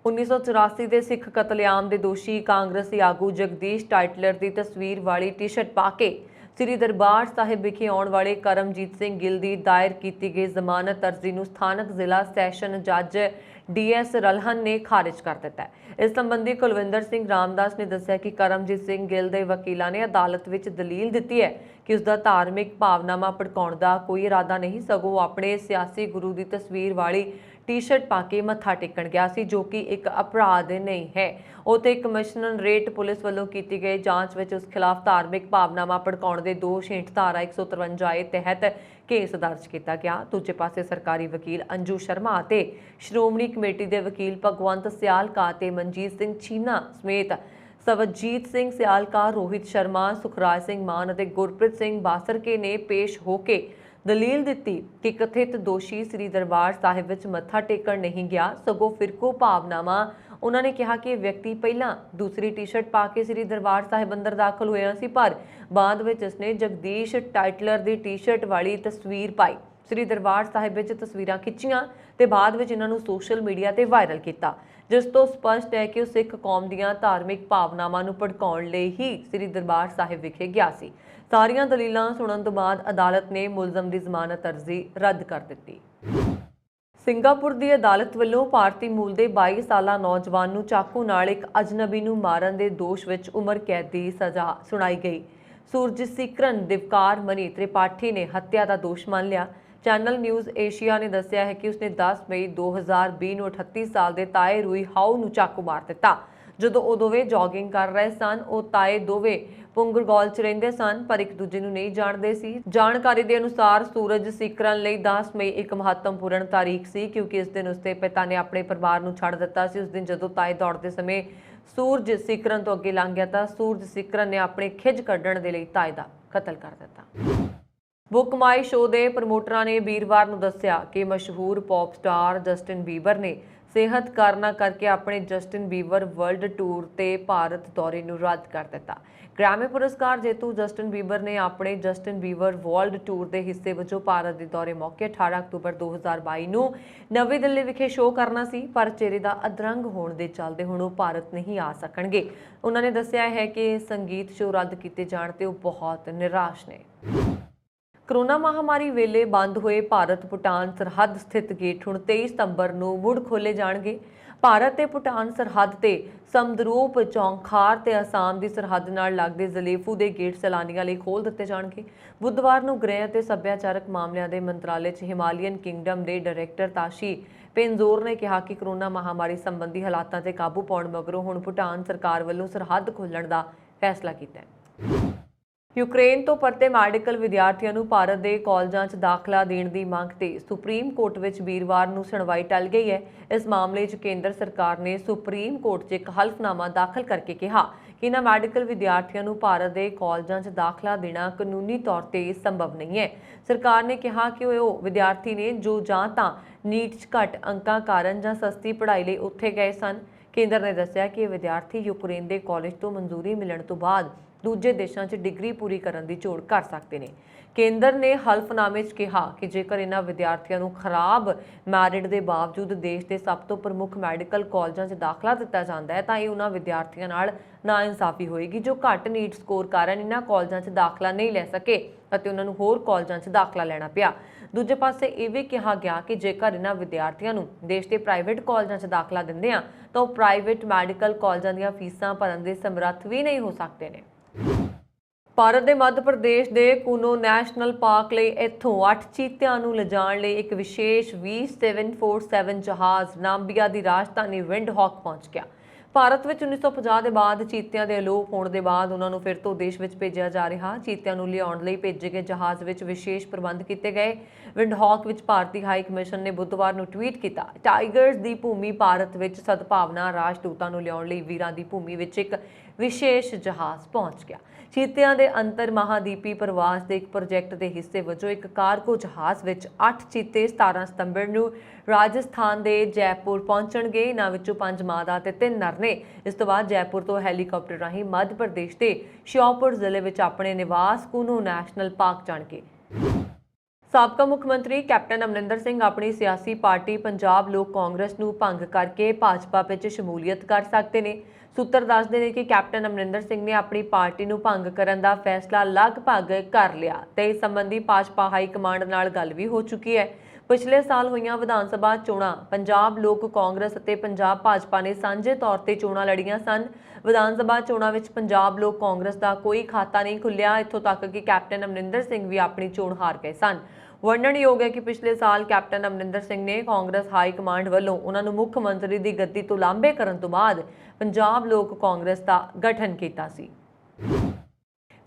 1984 ਦੇ ਸਿੱਖ ਕਤਲੇਆਮ ਦੇ ਦੋਸ਼ੀ ਕਾਂਗਰਸੀ ਆਗੂ ਜਗਦੀਸ਼ ਟਾਈਟਲਰ ਦੀ ਤਸਵੀਰ ਵਾਲੀ ਟੀ-ਸ਼ਰਟ ਪਾ ਕੇ ਸ੍ਰੀ ਦਰਬਾਰ ਸਾਹਿਬ ਵਿਖੇ ਆਉਣ ਵਾਲੇ ਕਰਮਜੀਤ ਸਿੰਘ ਗਿੱਲ ਦੀ ਦਾਇਰ ਕੀਤੀ ਗਈ ਜ਼ਮਾਨਤ ਅਰਜ਼ੀ ਨੂੰ ਸਥਾਨਕ ਜ਼ਿਲ੍ਹਾ ਸੈਸ਼ਨ ਜੱਜ DS ਰਲਹਨ ਨੇ ਖਾਰਿਜ ਕਰ ਦਿੱਤਾ ਹੈ। ਇਸ ਸੰਬੰਧੀ ਕੁਲਵਿੰਦਰ ਸਿੰਘ ਰਾਮਦਾਸ ਨੇ ਦੱਸਿਆ ਕਿ ਕਰਮਜੀਤ ਸਿੰਘ ਗਿੱਲ ਦੇ ਵਕੀਲਾਂ ਨੇ ਅਦਾਲਤ ਵਿੱਚ ਦਲੀਲ ਦਿੱਤੀ ਹੈ ਕਿ ਉਸ ਦਾ ਧਾਰਮਿਕ ਭਾਵਨਾਵਾਂ ਭੜਕਾਉਣ ਦਾ ਕੋਈ ਇਰਾਦਾ ਨਹੀਂ, ਸਗੋਂ ਆਪਣੇ ਸਿਆਸੀ ਗੁਰੂ ਦੀ ਤਸਵੀਰ ਵਾਲੀ ਟੀ-ਸ਼ਰਟ ਪਾ ਕੇ ਮੱਥਾ ਟੇਕਣ ਗਿਆ ਸੀ, ਜੋ ਕਿ ਇੱਕ ਅਪਰਾਧ ਨਹੀਂ ਹੈ। ਉੱਥੇ ਕਮਿਸ਼ਨਰੇਟ ਪੁਲਿਸ ਵੱਲੋਂ ਕੀਤੀ ਗਈ ਜਾਂਚ ਵਿੱਚ ਉਸ ਖਿਲਾਫ ਧਾਰਮਿਕ ਭਾਵਨਾਵਾਂ ਭੜਕਾਉਣ ਦੇ ਦੋਸ਼ ਹੇਠ ਧਾਰਾ 153 ਤਹਿਤ ਕੇਸ ਦਰਜ ਕੀਤਾ ਗਿਆ। ਦੂਜੇ ਪਾਸੇ ਸਰਕਾਰੀ ਵਕੀਲ ਅੰਜੂ ਸ਼ਰਮਾ ਅਤੇ ਸ਼੍ਰੋਮਣੀ ਕਮੇਟੀ ਦੇ ਵਕੀਲ ਭਗਵੰਤ ਸਿਆਲਕਾ ਤੇ ਮਨਜੀਤ ਸਿੰਘ ਚੀਨਾ ਸਮੇਤ ਸਵਜੀਤ ਸਿੰਘ ਸਿਆਲਕਾ, ਰੋਹਿਤ ਸ਼ਰਮਾ, ਸੁਖਰਾਜ ਸਿੰਘ ਮਾਨ ਅਤੇ ਗੁਰਪ੍ਰੀਤ ਸਿੰਘ ਬਾਸਰਕੇ ਨੇ ਪੇਸ਼ ਹੋ ਕੇ ਦਲੀਲ ਦਿੱਤੀ ਕਿ ਕਥਿਤ ਦੋਸ਼ੀ ਸ੍ਰੀ ਦਰਬਾਰ ਸਾਹਿਬ ਵਿੱਚ ਮੱਥਾ ਟੇਕਣ ਨਹੀਂ ਗਿਆ, ਸਗੋਂ ਫਿਰਕੂ ਭਾਵਨਾਵਾਂ। ਉਹਨਾਂ ਨੇ ਕਿਹਾ ਕਿ ਇਹ ਵਿਅਕਤੀ ਪਹਿਲਾਂ ਦੂਸਰੀ ਟੀ-ਸ਼ਰਟ ਪਾ ਕੇ ਸ੍ਰੀ ਦਰਬਾਰ ਸਾਹਿਬ ਅੰਦਰ ਦਾਖਲ ਹੋਇਆ ਸੀ, ਪਰ ਬਾਅਦ ਵਿੱਚ ਇਸਨੇ ਜਗਦੀਸ਼ ਟਾਈਟਲਰ ਦੀ ਟੀ-ਸ਼ਰਟ ਵਾਲੀ ਤਸਵੀਰ ਪਾਈ, ਸ੍ਰੀ ਦਰਬਾਰ ਸਾਹਿਬ ਵਿੱਚ ਤਸਵੀਰਾਂ ਖਿੱਚੀਆਂ ਤੇ ਬਾਅਦ ਵਿੱਚ ਇਹਨਾਂ ਨੂੰ ਸੋਸ਼ਲ ਮੀਡੀਆ ਤੇ ਵਾਇਰਲ ਕੀਤਾ, ਜਿਸ ਤੋਂ ਸਪਸ਼ਟ ਹੈ ਕਿ ਉਹ ਸਿੱਖ ਕੌਮ ਦੀਆਂ ਧਾਰਮਿਕ ਭਾਵਨਾਵਾਂ ਨੂੰ ਭੜਕਾਉਣ ਲਈ ਹੀ ਸ੍ਰੀ ਦਰਬਾਰ ਸਾਹਿਬ ਵਿਖੇ ਗਿਆ ਸੀ। ਸਾਰੀਆਂ ਦਲੀਲਾਂ ਸੁਣਨ ਤੋਂ ਬਾਅਦ ਅਦਾਲਤ ਨੇ ਮੁਲਜ਼ਮ ਦੀ ਜ਼ਮਾਨਤ ਅਰਜ਼ੀ ਰੱਦ ਕਰ ਦਿੱਤੀ। ਸਿੰਗਾਪੁਰ ਦੀ ਅਦਾਲਤ ਵੱਲੋਂ ਭਾਰਤੀ ਮੂਲ ਦੇ 22 ਸਾਲਾ ਨੌਜਵਾਨ ਨੂੰ ਚਾਕੂ ਨਾਲ ਇੱਕ ਅਜਨਬੀ ਨੂੰ ਮਾਰਨ ਦੇ ਦੋਸ਼ ਵਿੱਚ ਉਮਰ ਕੈਦ ਦੀ ਸਜ਼ਾ ਸੁਣਾਈ ਗਈ। ਸੂਰਜਸੀਕਰਨ ਦਿਵਕਾਰ ਮਨੀ ਤ੍ਰਿਪਾਠੀ ਨੇ ਹੱਤਿਆ ਦਾ ਦੋਸ਼ ਮੰਨ ਲਿਆ। ਚੈਨਲ ਨਿਊਜ਼ ਏਸ਼ੀਆ ਨੇ ਦੱਸਿਆ ਹੈ ਕਿ ਉਸਨੇ 10 ਮਈ 2020 ਨੂੰ 38 ਸਾਲ ਦੇ ਤਾਏ ਰੂਈ ਹਾਓ ਨੂੰ ਚਾਕੂ ਮਾਰ ਦਿੱਤਾ। ਜਦੋਂ ਉਹ ਦੋਵੇਂ ਜੌਗਿੰਗ ਕਰ ਰਹੇ ਸਨ, ਉਹ ਤਾਏ ਦੋਵੇਂ ਪੁੰਗਰਗੌਲ 'ਚ ਰਹਿੰਦੇ ਸਨ, ਪਰ ਇੱਕ ਦੂਜੇ ਨੂੰ ਨਹੀਂ ਜਾਣਦੇ ਸੀ। ਜਾਣਕਾਰੀ ਦੇ ਅਨੁਸਾਰ ਸੂਰਜ ਸਿਕਰਨ ਲਈ 10 ਮਈ ਇੱਕ ਮਹੱਤਵਪੂਰਨ ਤਾਰੀਖ ਸੀ, ਕਿਉਂਕਿ ਇਸ ਦਿਨ ਉਸਦੇ ਪਿਤਾ ਨੇ ਆਪਣੇ ਪਰਿਵਾਰ ਨੂੰ ਛੱਡ ਦਿੱਤਾ ਸੀ। ਉਸ ਦਿਨ ਜਦੋਂ ਤਾਏ ਦੌੜਦੇ ਸਮੇਂ ਸੂਰਜ ਸਿਕਰਨ ਤੋਂ ਅੱਗੇ ਲੰਘ ਗਿਆ ਤਾਂ ਸੂਰਜ ਸਿਕਰਨ ਨੇ ਆਪਣੇ ਖਿੱਚ ਕੱਢਣ ਦੇ ਲਈ ਤਾਏ ਦਾ ਕਤਲ ਕਰ ਦਿੱਤਾ। ਬੁੱਕ ਮਾਈ ਸ਼ੋਅ ਦੇ ਪ੍ਰਮੋਟਰਾਂ ਨੇ ਵੀਰਵਾਰ ਨੂੰ ਦੱਸਿਆ ਕਿ ਮਸ਼ਹੂਰ ਪੌਪ ਸਟਾਰ ਜਸਟਿਨ ਬੀਬਰ ਨੇ ਸਿਹਤ ਕਾਰਨਾਂ ਕਰਕੇ ਆਪਣੇ ਜਸਟਿਨ ਬੀਬਰ ਵਰਲਡ ਟੂਰ ਤੇ ਭਾਰਤ ਦੌਰੇ ਨੂੰ ਰੱਦ ਕਰ ਦਿੱਤਾ। ਗ੍ਰੈਮੀ ਪੁਰਸਕਾਰ ਜੇਤੂ ਜਸਟਿਨ ਬੀਬਰ ਨੇ ਆਪਣੇ ਜਸਟਿਨ ਬੀਬਰ ਵਰਲਡ ਟੂਰ ਦੇ ਹਿੱਸੇ ਵਜੋਂ ਭਾਰਤ ਦੇ ਦੌਰੇ ਮੌਕੇ 18 ਅਕਤੂਬਰ 2022 ਨੂੰ ਨਵੀਂ ਦਿੱਲੀ ਵਿਖੇ ਸ਼ੋਅ ਕਰਨਾ ਸੀ, ਪਰ ਚਿਹਰੇ ਦਾ ਅਧਰੰਗ ਹੋਣ ਦੇ ਚੱਲਦੇ ਹੁਣ ਉਹ ਭਾਰਤ ਨਹੀਂ ਆ ਸਕਣਗੇ। ਉਹਨਾਂ ਨੇ ਦੱਸਿਆ ਹੈ ਕਿ ਸੰਗੀਤ ਸ਼ੋਅ ਰੱਦ ਕੀਤੇ ਜਾਣ ਤੇ ਉਹ ਬਹੁਤ ਨਿਰਾਸ਼ ਨੇ। ਕੋਰੋਨਾ ਮਹਾਮਾਰੀ ਵੇਲੇ ਬੰਦ ਹੋਏ ਭਾਰਤ ਭੂਟਾਨ ਸਰਹੱਦ ਸਥਿਤ ਗੇਟ ਹੁਣ 23 ਸਤੰਬਰ ਨੂੰ ਮੁੜ ਖੋਲ੍ਹੇ ਜਾਣਗੇ। ਭਾਰਤ ਤੇ ਭੂਟਾਨ ਸਰਹੱਦ ਤੇ ਸਮਦਰੂਪ, ਚੌਂਖਾਰ ਤੇ ਅਸਾਮ ਦੀ ਸਰਹੱਦ ਨਾਲ ਲੱਗਦੇ ਜ਼ਲੇਫੂ ਦੇ ਗੇਟ ਸੈਲਾਨੀਆਂ ਲਈ ਖੋਲ੍ਹ ਦਿੱਤੇ ਜਾਣਗੇ। ਬੁੱਧਵਾਰ ਨੂੰ ਗ੍ਰਹਿ ਅਤੇ ਸੱਭਿਆਚਾਰਕ ਮਾਮਲਿਆਂ ਦੇ ਮੰਤਰਾਲੇ 'ਚ ਹਿਮਾਲੀਅਨ ਕਿੰਗਡਮ ਦੇ ਡਾਇਰੈਕਟਰ ਤਾਸ਼ੀ ਪੈਨਜ਼ੋਰ ਨੇ ਕਿਹਾ ਕਿ ਕੋਰੋਨਾ ਮਹਾਮਾਰੀ ਸੰਬੰਧੀ ਹਾਲਾਤਾਂ ਤੇ ਕਾਬੂ ਪਾਉਣ ਮਗਰੋਂ ਹੁਣ ਭੂਟਾਨ ਸਰਕਾਰ ਵੱਲੋਂ ਸਰਹੱਦ ਖੋਲ੍ਹਣ ਦਾ ਫੈਸਲਾ ਕੀਤਾ ਹੈ। ਯੂਕਰੇਨ ਤੋਂ ਪਰਤੇ ਮੈਡੀਕਲ ਵਿਦਿਆਰਥੀਆਂ ਨੂੰ ਭਾਰਤ ਦੇ ਕਾਲਜਾਂ 'ਚ ਦਾਖਲਾ ਦੇਣ ਦੀ ਮੰਗ ਤੇ ਸੁਪਰੀਮ ਕੋਰਟ ਵਿੱਚ ਵੀਰਵਾਰ ਨੂੰ ਸੁਣਵਾਈ ਟਲ ਗਈ ਹੈ। ਇਸ ਮਾਮਲੇ 'ਚ ਕੇਂਦਰ ਸਰਕਾਰ ਨੇ ਸੁਪਰੀਮ ਕੋਰਟ 'ਚ ਇੱਕ ਹਲਫਨਾਮਾ ਦਾਖਲ ਕਰਕੇ ਕਿਹਾ ਕਿ ਇਹਨਾਂ ਮੈਡੀਕਲ ਵਿਦਿਆਰਥੀਆਂ ਨੂੰ ਭਾਰਤ ਦੇ ਕਾਲਜਾਂ 'ਚ ਦਾਖਲਾ ਦੇਣਾ ਕਾਨੂੰਨੀ ਤੌਰ ਤੇ ਸੰਭਵ ਨਹੀਂ ਹੈ। ਸਰਕਾਰ ਨੇ ਕਿਹਾ ਕਿ ਉਹ ਵਿਦਿਆਰਥੀ ਨੇ ਜੋ ਜਾਂ ਤਾਂ ਨੀਟ 'ਚ ਘੱਟ ਅੰਕਾਂ ਕਾਰਨ ਜਾਂ ਸਸਤੀ ਪੜ੍ਹਾਈ ਲਈ ਉੱਥੇ ਗਏ ਸਨ। ਕੇਂਦਰ ਨੇ ਦੱਸਿਆ ਕਿ ਇਹ ਵਿਦਿਆਰਥੀ ਯੂਕਰੇਨ ਦੇ ਕਾਲਜ ਤੋਂ ਮਨਜ਼ੂਰੀ ਮਿਲਣ ਤੋਂ ਬਾਅਦ ਦੂਜੇ ਦੇਸ਼ਾਂ 'ਚ ਡਿਗਰੀ ਪੂਰੀ ਕਰਨ ਦੀ ਝੋੜ ਕਰ ਸਕਦੇ ਨੇ। ਕੇਂਦਰ ਨੇ ਹਲਫਨਾਮੇ 'ਚ ਕਿਹਾ ਕਿ ਜੇਕਰ ਇਹਨਾਂ ਵਿਦਿਆਰਥੀਆਂ ਨੂੰ ਖਰਾਬ ਮੈਰਿਟ ਦੇ ਬਾਵਜੂਦ ਦੇਸ਼ ਦੇ ਸਭ ਤੋਂ ਪ੍ਰਮੁੱਖ ਮੈਡੀਕਲ ਕਾਲਜਾਂ 'ਚ ਦਾਖਲਾ ਦਿੱਤਾ ਜਾਂਦਾ ਹੈ ਤਾਂ ਇਹ ਉਹਨਾਂ ਵਿਦਿਆਰਥੀਆਂ ਨਾਲ ਨਾਇਨਸਾਫੀ ਹੋਏਗੀ ਜੋ ਘੱਟ ਨੀਟ ਸਕੋਰ ਕਾਰਨ ਇਹਨਾਂ ਕਾਲਜਾਂ 'ਚ ਦਾਖਲਾ ਨਹੀਂ ਲੈ ਸਕੇ ਅਤੇ ਉਹਨਾਂ ਨੂੰ ਹੋਰ ਕਾਲਜਾਂ 'ਚ ਦਾਖਲਾ ਲੈਣਾ ਪਿਆ। ਦੂਜੇ ਪਾਸੇ ਇਹ ਵੀ ਕਿਹਾ ਗਿਆ ਕਿ ਜੇਕਰ ਇਹਨਾਂ ਵਿਦਿਆਰਥੀਆਂ ਨੂੰ ਦੇਸ਼ ਦੇ ਪ੍ਰਾਈਵੇਟ ਕਾਲਜਾਂ 'ਚ ਦਾਖਲਾ ਦਿੰਦੇ ਆ ਤਾਂ ਉਹ ਪ੍ਰਾਈਵੇਟ ਮੈਡੀਕਲ ਕਾਲਜਾਂ ਦੀਆਂ ਫੀਸਾਂ ਭਰਨ ਦੇ ਸਮਰੱਥ ਵੀ ਨਹੀਂ ਹੋ ਸਕਦੇ ਨੇ। ਭਾਰਤ ਦੇ ਮੱਧ ਪ੍ਰਦੇਸ਼ ਦੇ ਕੂਨੋ ਨੈਸ਼ਨਲ ਪਾਰਕ ਲਈ ਇੱਥੋਂ 8 ਚੀਤਿਆਂ ਨੂੰ ਲਿਜਾਣ ਲਈ ਇੱਕ ਵਿਸ਼ੇਸ਼ V747 ਜਹਾਜ਼ ਨਾਮੀਬੀਆ ਦੀ ਰਾਜਧਾਨੀ ਵਿੰਡਹੌਕ ਪਹੁੰਚ ਗਿਆ। ਭਾਰਤ ਵਿੱਚ 1950 ਦੇ ਬਾਅਦ ਚੀਤਿਆਂ ਦੇ ਅਲੋਪ ਹੋਣ ਦੇ ਬਾਅਦ ਉਹਨਾਂ ਨੂੰ ਫਿਰ ਤੋਂ ਦੇਸ਼ ਵਿੱਚ ਭੇਜਿਆ ਜਾ ਰਿਹਾ। ਚੀਤਿਆਂ ਨੂੰ ਲਿਆਉਣ ਲਈ ਭੇਜੇ ਗਏ ਜਹਾਜ਼ ਵਿੱਚ ਵਿਸ਼ੇਸ਼ ਪ੍ਰਬੰਧ ਕੀਤੇ ਗਏ। ਵਿੰਡਹੌਕ ਵਿੱਚ ਭਾਰਤੀ ਹਾਈ ਕਮਿਸ਼ਨ ਨੇ ਬੁੱਧਵਾਰ ਨੂੰ ਟਵੀਟ ਕੀਤਾ, ਟਾਈਗਰਸ ਦੀ ਭੂਮੀ ਭਾਰਤ ਵਿੱਚ ਸਦਭਾਵਨਾ ਰਾਜਦੂਤਾਂ ਨੂੰ ਲਿਆਉਣ ਲਈ ਵੀਰਾਂ ਦੀ ਭੂਮੀ ਵਿੱਚ ਇੱਕ ਵਿਸ਼ੇਸ਼ ਜਹਾਜ਼ ਪਹੁੰਚ ਗਿਆ। ਚੀਤਿਆਂ ਦੇ ਅੰਤਰ ਮਹਾਦੀਪੀ ਪ੍ਰਵਾਸ ਦੇ ਇੱਕ ਪ੍ਰੋਜੈਕਟ ਦੇ ਹਿੱਸੇ ਵਜੋਂ ਇੱਕ ਕਾਰਗੋ ਜਹਾਜ਼ ਵਿੱਚ 8 ਚੀਤੇ 17 ਸਤੰਬਰ ਨੂੰ ਰਾਜਸਥਾਨ ਦੇ ਜੈਪੁਰ ਪਹੁੰਚਣਗੇ। ਇਹਨਾਂ ਵਿੱਚੋਂ 5 ਮਾਦਾ ਤੇ 3 ਨਰ ਨੇ। ਇਸ ਤੋਂ ਬਾਅਦ ਜੈਪੁਰ ਤੋਂ ਹੈਲੀਕਾਪਟਰ ਰਾਹੀਂ ਮੱਧ ਪ੍ਰਦੇਸ਼ ਦੇ ਸ਼ਿਓਪੁਰ ਜ਼ਿਲ੍ਹੇ ਵਿੱਚ ਆਪਣੇ ਨਿਵਾਸ ਕੂਨੋ ਨੈਸ਼ਨਲ ਪਾਰਕ ਜਾਣਗੇ। ਸਾਬਕਾ ਮੁੱਖ ਮੰਤਰੀ ਕੈਪਟਨ ਅਮਰਿੰਦਰ ਸਿੰਘ ਆਪਣੀ ਸਿਆਸੀ ਪਾਰਟੀ ਪੰਜਾਬ ਲੋਕ ਕਾਂਗਰਸ ਨੂੰ ਭੰਗ ਕਰਕੇ ਭਾਜਪਾ ਵਿੱਚ ਸ਼ਮੂਲੀਅਤ ਕਰ ਸਕਦੇ ਨੇ। ਸੂਤਰ ਦੱਸਦੇ ਨੇ ਕਿ ਕੈਪਟਨ ਅਮਰਿੰਦਰ ਸਿੰਘ ਨੇ ਆਪਣੀ ਪਾਰਟੀ ਨੂੰ ਭੰਗ ਕਰਨ ਦਾ ਫੈਸਲਾ ਲਗਭਗ ਕਰ ਲਿਆ ਤੇ ਇਸ ਸੰਬੰਧੀ ਭਾਜਪਾ ਹਾਈ ਕਮਾਂਡ ਨਾਲ ਗੱਲ ਵੀ ਹੋ ਚੁੱਕੀ ਹੈ। ਪਿਛਲੇ ਸਾਲ ਹੋਈਆਂ ਵਿਧਾਨ ਸਭਾ ਚੋਣਾਂ ਪੰਜਾਬ ਲੋਕ ਕਾਂਗਰਸ ਅਤੇ ਪੰਜਾਬ ਭਾਜਪਾ ਨੇ ਸਾਂਝੇ ਤੌਰ ਤੇ ਚੋਣਾਂ ਲੜੀਆਂ ਸਨ। ਵਿਧਾਨ ਸਭਾ ਚੋਣਾਂ ਵਿੱਚ ਪੰਜਾਬ ਲੋਕ ਕਾਂਗਰਸ ਦਾ ਕੋਈ ਖਾਤਾ ਨਹੀਂ ਖੁੱਲਿਆ, ਇੱਥੋਂ ਤੱਕ ਕਿ ਕੈਪਟਨ ਅਮਰਿੰਦਰ ਸਿੰਘ ਵੀ ਆਪਣੀ ਚੋਣ ਹਾਰ ਗਏ ਸਨ। ਵਰਣਨਯੋਗ ਹੈ ਕਿ ਪਿਛਲੇ ਸਾਲ ਕੈਪਟਨ ਅਮਰਿੰਦਰ ਸਿੰਘ ਨੇ ਕਾਂਗਰਸ ਹਾਈ ਕਮਾਂਡ ਵੱਲੋਂ ਉਹਨਾਂ ਨੂੰ ਮੁੱਖ ਮੰਤਰੀ ਦੀ ਗੱਦੀ ਤੋਂ ਲਾਂਭੇ ਕਰਨ ਤੋਂ ਬਾਅਦ ਪੰਜਾਬ ਲੋਕ ਕਾਂਗਰਸ ਦਾ ਗਠਨ ਕੀਤਾ ਸੀ।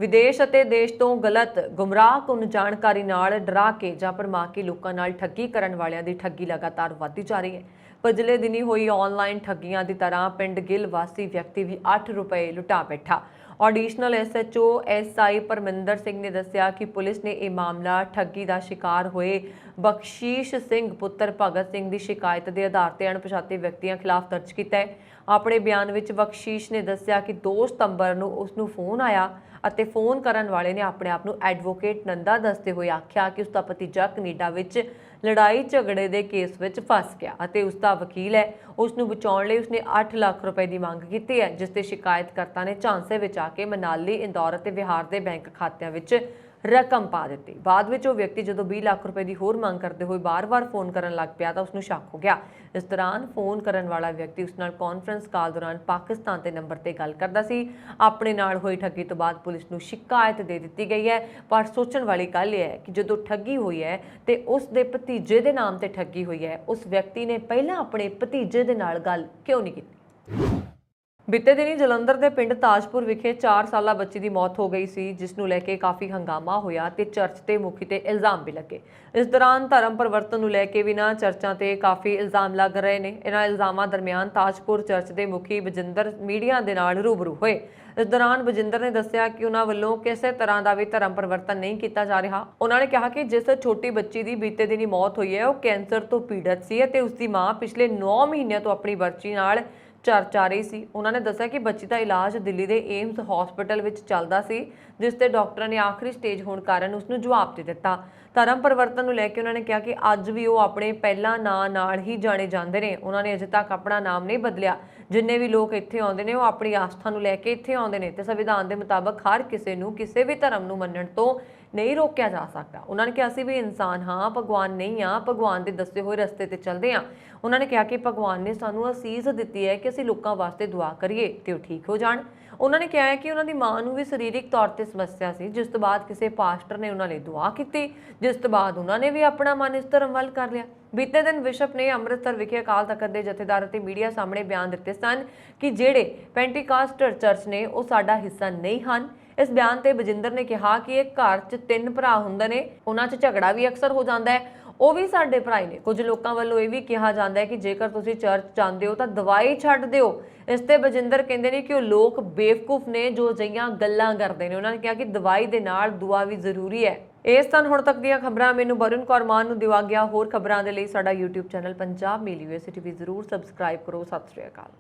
ਵਿਦੇਸ਼ ਅਤੇ ਦੇਸ਼ ਤੋਂ ਗਲਤ ਗੁੰਮਰਾਹਕੁੰਨ ਜਾਣਕਾਰੀ ਨਾਲ ਡਰਾ ਕੇ ਜਾਂ ਭਰਮਾ ਕੇ ਲੋਕਾਂ ਨਾਲ ਠੱਗੀ ਕਰਨ ਵਾਲਿਆਂ ਦੀ ਠੱਗੀ ਲਗਾਤਾਰ ਵਧਦੀ ਜਾ ਰਹੀ ਹੈ। ਪਿਛਲੇ ਦਿਨੀ ਹੋਈ ਆਨਲਾਈਨ ਠੱਗੀਆਂ ਦੀ ਤਰ੍ਹਾਂ ਪਿੰਡ ਗਿੱਲ ਵਾਸੀ ਵਿਅਕਤੀ ਵੀ 8 ਰੁਪਏ ਲੁਟਾ ਬੈਠਾ। Additional SHO SI Parminder Singh ਨੇ ਦੱਸਿਆ ਕਿ ਪੁਲਿਸ ਨੇ ਇਹ ਮਾਮਲਾ ਠੱਗੀ ਦਾ ਸ਼ਿਕਾਰ ਹੋਏ ਬਖਸ਼ੀਸ਼ ਸਿੰਘ ਪੁੱਤਰ ਭਗਤ ਸਿੰਘ ਦੀ ਸ਼ਿਕਾਇਤ ਦੇ ਆਧਾਰ ਤੇ ਅਣਪਛਾਤੇ ਵਿਅਕਤੀਆਂ ਖਿਲਾਫ ਦਰਜ ਕੀਤਾ ਹੈ। ਆਪਣੇ ਬਿਆਨ ਵਿੱਚ ਬਖਸ਼ੀਸ਼ ਨੇ ਦੱਸਿਆ ਕਿ 2 ਸਤੰਬਰ ਨੂੰ ਉਸ ਨੂੰ ਫੋਨ ਆਇਆ ਅਤੇ ਫੋਨ ਕਰਨ ਵਾਲੇ ਨੇ ਆਪਣੇ ਆਪ ਨੂੰ ਐਡਵੋਕੇਟ ਨੰਦਾ ਦੱਸਦੇ ਹੋਏ ਆਖਿਆ ਕਿ ਉਸ ਦਾ ਭਤੀਜਾ ਕੈਨੇਡਾ ਵਿੱਚ ਲੜਾਈ ਝਗੜੇ ਦੇ ਕੇਸ ਵਿੱਚ ਫਸ ਗਿਆ ਅਤੇ ਉਸ ਦਾ ਵਕੀਲ ਹੈ। ਉਸ ਨੂੰ ਬਚਾਉਣ ਲਈ ਉਸਨੇ 8 ਲੱਖ ਰੁਪਏ ਦੀ ਮੰਗ ਕੀਤੀ ਹੈ, ਜਿਸ ਤੇ ਸ਼ਿਕਾਇਤਕਰਤਾ ਨੇ ਝਾਂਸੇ ਵਿੱਚ ਆ ਕੇ ਮਨਾਲੀ, ਇੰਦੌਰ ਅਤੇ ਬਿਹਾਰ ਦੇ ਬੈਂਕ ਖਾਤਿਆਂ ਵਿੱਚ ਰਕਮ ਪਾ ਦਿੱਤੀ। ਬਾਅਦ ਵਿੱਚ ਉਹ ਵਿਅਕਤੀ ਜਦੋਂ 20 ਲੱਖ ਰੁਪਏ ਦੀ ਹੋਰ ਮੰਗ ਕਰਦੇ ਹੋਏ ਬਾਰ-ਬਾਰ ਫੋਨ ਕਰਨ ਲੱਗ ਪਿਆ ਤਾਂ ਉਸ ਨੂੰ ਸ਼ੱਕ ਹੋ ਗਿਆ। ਇਸ ਦੌਰਾਨ ਫੋਨ ਕਰਨ ਵਾਲਾ ਵਿਅਕਤੀ ਉਸ ਨਾਲ ਕਾਨਫਰੰਸ ਕਾਲ ਦੌਰਾਨ ਪਾਕਿਸਤਾਨ ਦੇ ਨੰਬਰ ਤੇ ਗੱਲ ਕਰਦਾ ਸੀ। ਆਪਣੇ ਨਾਲ ਹੋਈ ਠੱਗੀ ਤੋਂ ਬਾਅਦ ਪੁਲਿਸ ਨੂੰ ਸ਼ਿਕਾਇਤ ਦੇ ਦਿੱਤੀ ਗਈ ਹੈ। ਪਰ ਸੋਚਣ ਵਾਲੀ ਗੱਲ ਇਹ ਹੈ ਕਿ ਜਦੋਂ ਠੱਗੀ ਹੋਈ ਹੈ ਤੇ ਉਸ ਦੇ ਭਤੀਜੇ ਦੇ ਨਾਮ ਤੇ ਠੱਗੀ ਹੋਈ ਹੈ, ਉਸ ਵਿਅਕਤੀ ਨੇ ਪਹਿਲਾਂ ਆਪਣੇ ਭਤੀਜੇ ਦੇ ਨਾਲ ਗੱਲ ਕਿਉਂ ਨਹੀਂ ਕੀਤੀ। ਬੀਤੇ ਦਿਨੀ ਜਲੰਧਰ ਦੇ ਪਿੰਡ ਤਾਜਪੁਰ ਵਿਖੇ 4 ਸਾਲਾ ਬੱਚੀ ਦੀ ਮੌਤ ਹੋ ਗਈ ਸੀ, ਜਿਸ ਨੂੰ ਲੈ ਕੇ ਕਾਫੀ ਹੰਗਾਮਾ ਹੋਇਆ ਤੇ ਚਰਚ ਤੇ ਮੁਖੀ ਤੇ ਇਲਜ਼ਾਮ ਵੀ ਲੱਗੇ। ਇਸ ਦੌਰਾਨ ਧਰਮ ਪਰਿਵਰਤਨ ਨੂੰ ਲੈ ਕੇ ਵੀ ਨਾ ਚਰਚਾਂ ਤੇ ਕਾਫੀ ਇਲਜ਼ਾਮ ਲੱਗ ਰਹੇ ਨੇ। ਇਹਨਾਂ ਇਲਜ਼ਾਮਾਂ ਦਰਮਿਆਨ ਤਾਜਪੁਰ ਚਰਚ ਦੇ ਮੁਖੀ ਬਜਿੰਦਰ ਮੀਡੀਆ ਦੇ ਨਾਲ ਰੂਬਰੂ ਹੋਏ। ਇਸ ਦੌਰਾਨ ਬਜਿੰਦਰ ਨੇ ਦੱਸਿਆ ਕਿ ਉਹਨਾਂ ਵੱਲੋਂ ਕਿਸੇ ਤਰ੍ਹਾਂ ਦਾ ਵੀ ਧਰਮ ਪਰਿਵਰਤਨ ਨਹੀਂ ਕੀਤਾ ਜਾ ਰਿਹਾ। ਉਹਨਾਂ ਨੇ ਕਿਹਾ ਕਿ ਜਿਸ ਛੋਟੀ ਬੱਚੀ ਦੀ ਬੀਤੇ ਦਿਨੀ ਮੌਤ ਹੋਈ ਹੈ ਉਹ ਕੈਂਸਰ ਤੋਂ ਪੀੜਤ ਸੀ ਅਤੇ ਉਸ ਦੀ ਮਾਂ ਪਿਛਲੇ 9 ਮਹੀਨਿਆਂ ਤੋਂ ਆਪਣੀ ਬੱਚੀ ਨਾਲ ਚਰਚ ਆ ਰਹੀ ਸੀ। ਉਹਨਾਂ ਨੇ ਦੱਸਿਆ ਕਿ ਬੱਚੀ ਦਾ ਇਲਾਜ ਦਿੱਲੀ ਦੇ ਏਮਸ ਹਸਪੀਟਲ ਵਿੱਚ ਚੱਲਦਾ ਸੀ, ਜਿਸ ਤੇ ਡਾਕਟਰਾਂ ਨੇ ਆਖਰੀ ਸਟੇਜ ਹੋਣ ਕਾਰਨ ਉਸ ਨੂੰ ਜਵਾਬ ਦੇ ਦਿੱਤਾ। ਧਰਮ ਪਰਿਵਰਤਨ ਨੂੰ ਲੈ ਕੇ ਉਹਨਾਂ ਨੇ ਕਿਹਾ ਕਿ ਅੱਜ ਵੀ ਉਹ ਆਪਣੇ ਪਹਿਲਾਂ ਨਾਂ ਨਾਲ ਹੀ ਜਾਣੇ ਜਾਂਦੇ ਨੇ। ਉਹਨਾਂ ਨੇ ਅਜੇ ਤੱਕ ਆਪਣਾ ਨਾਮ ਨਹੀਂ ਬਦਲਿਆ। ਜਿੰਨੇ ਵੀ ਲੋਕ ਇੱਥੇ ਆਉਂਦੇ ਨੇ ਉਹ ਆਪਣੀ ਆਸਥਾ ਨੂੰ ਲੈ ਕੇ ਇੱਥੇ ਆਉਂਦੇ ਨੇ ਤੇ ਸੰਵਿਧਾਨ ਦੇ ਮੁਤਾਬਕ ਹਰ ਕਿਸੇ ਨੂੰ ਕਿਸੇ ਵੀ ਧਰਮ ਨੂੰ ਮੰਨਣ ਤੋਂ ਨਹੀਂ ਰੋਕਿਆ ਜਾ ਸਕਦਾ। ਉਹਨਾਂ ਨੇ ਕਿਹਾ ਅਸੀਂ ਵੀ ਇਨਸਾਨ ਹਾਂ, ਭਗਵਾਨ ਨਹੀਂ ਹਾਂ, ਭਗਵਾਨ ਦੇ ਦੱਸੇ ਹੋਏ ਰਸਤੇ ਤੇ ਚੱਲਦੇ ਹਾਂ। ਉਹਨਾਂ ਨੇ ਕਿਹਾ ਕਿ ਭਗਵਾਨ ਨੇ ਸਾਨੂੰ ਅਸੀਸ ਦਿੱਤੀ ਹੈ ਕਿ ਅਸੀਂ ਲੋਕਾਂ ਵਾਸਤੇ ਦੁਆ ਕਰੀਏ ਤੇ ਉਹ ਠੀਕ ਹੋ ਜਾਣ। ਉਹਨਾਂ ਨੇ ਕਿਹਾ ਹੈ ਕਿ ਉਹਨਾਂ ਦੀ ਮਾਂ ਨੂੰ ਵੀ ਸਰੀਰਕ ਤੌਰ ਤੇ ਸਮੱਸਿਆ ਸੀ, ਜਿਸ ਤੋਂ ਬਾਅਦ ਕਿਸੇ ਪਾਸਟਰ ਨੇ ਉਹਨਾਂ ਲਈ ਦੁਆ ਕੀਤੀ, ਜਿਸ ਤੋਂ ਬਾਅਦ ਉਹਨਾਂ ਨੇ ਵੀ ਆਪਣਾ ਮਨ ਇਸ ਧਰਮ ਵੱਲ ਕਰ ਲਿਆ। ਬੀਤੇ ਦਿਨ ਬਿਸ਼ਪ ਨੇ ਅੰਮ੍ਰਿਤਸਰ ਵਿਖੇ ਅਕਾਲ ਤਖਤ ਦੇ ਜਥੇਦਾਰ ਅਤੇ ਮੀਡੀਆ ਸਾਹਮਣੇ ਬਿਆਨ ਦਿੱਤੇ ਸਨ ਕਿ ਜਿਹੜੇ ਪੈਂਟੀਕਾਸਟਲ ਚਰਚ ਨੇ ਉਹ ਸਾਡਾ ਹਿੱਸਾ ਨਹੀਂ ਹਨ। ਇਸ ਬਿਆਨ ਤੇ ਬਜਿੰਦਰ ਨੇ ਕਿਹਾ ਕਿ ਇਹ ਘਰ 'ਚ 3 ਭਰਾ ਹੁੰਦੇ ਨੇ, ਉਹਨਾਂ 'ਚ ਝਗੜਾ ਵੀ ਅਕਸਰ ਹੋ ਜਾਂਦਾ ਹੈ, ਉਹ ਵੀ ਸਾਡੇ ਭਰਾ ਨੇ। ਕੁਝ ਲੋਕਾਂ ਵੱਲੋਂ ਇਹ ਵੀ ਕਿਹਾ ਜਾਂਦਾ ਹੈ ਕਿ ਜੇਕਰ ਤੁਸੀਂ ਚਰਚ ਜਾਂਦੇ ਹੋ ਤਾਂ ਦਵਾਈ ਛੱਡ ਦਿਓ। ਇਸ ਤੇ ਬਜਿੰਦਰ ਕਹਿੰਦੇ ਨੇ ਕਿ ਉਹ ਲੋਕ ਬੇਵਕੂਫ ਨੇ ਜੋ ਅਜਿਹੀਆਂ ਗੱਲਾਂ ਕਰਦੇ ਨੇ। ਉਹਨਾਂ ਨੇ ਕਿਹਾ ਕਿ ਦਵਾਈ ਦੇ ਨਾਲ ਦੁਆ ਵੀ ਜ਼ਰੂਰੀ ਹੈ। ਇਸ ਸਨ ਹੁਣ ਤੱਕ ਦੀਆਂ ਖਬਰਾਂ। ਮੈਨੂੰ ਵਰੁਣ ਕੌਰ ਮਾਨ ਨੂੰ ਦਿਵਾ ਗਿਆ। ਹੋਰ ਖਬਰਾਂ ਦੇ ਲਈ ਸਾਡਾ YouTube ਚੈਨਲ ਪੰਜਾਬ ਮੇਲ USA TV ਜ਼ਰੂਰ ਸਬਸਕ੍ਰਾਈਬ ਕਰੋ। ਸਤਿ ਸ਼੍ਰੀ ਅਕਾਲ।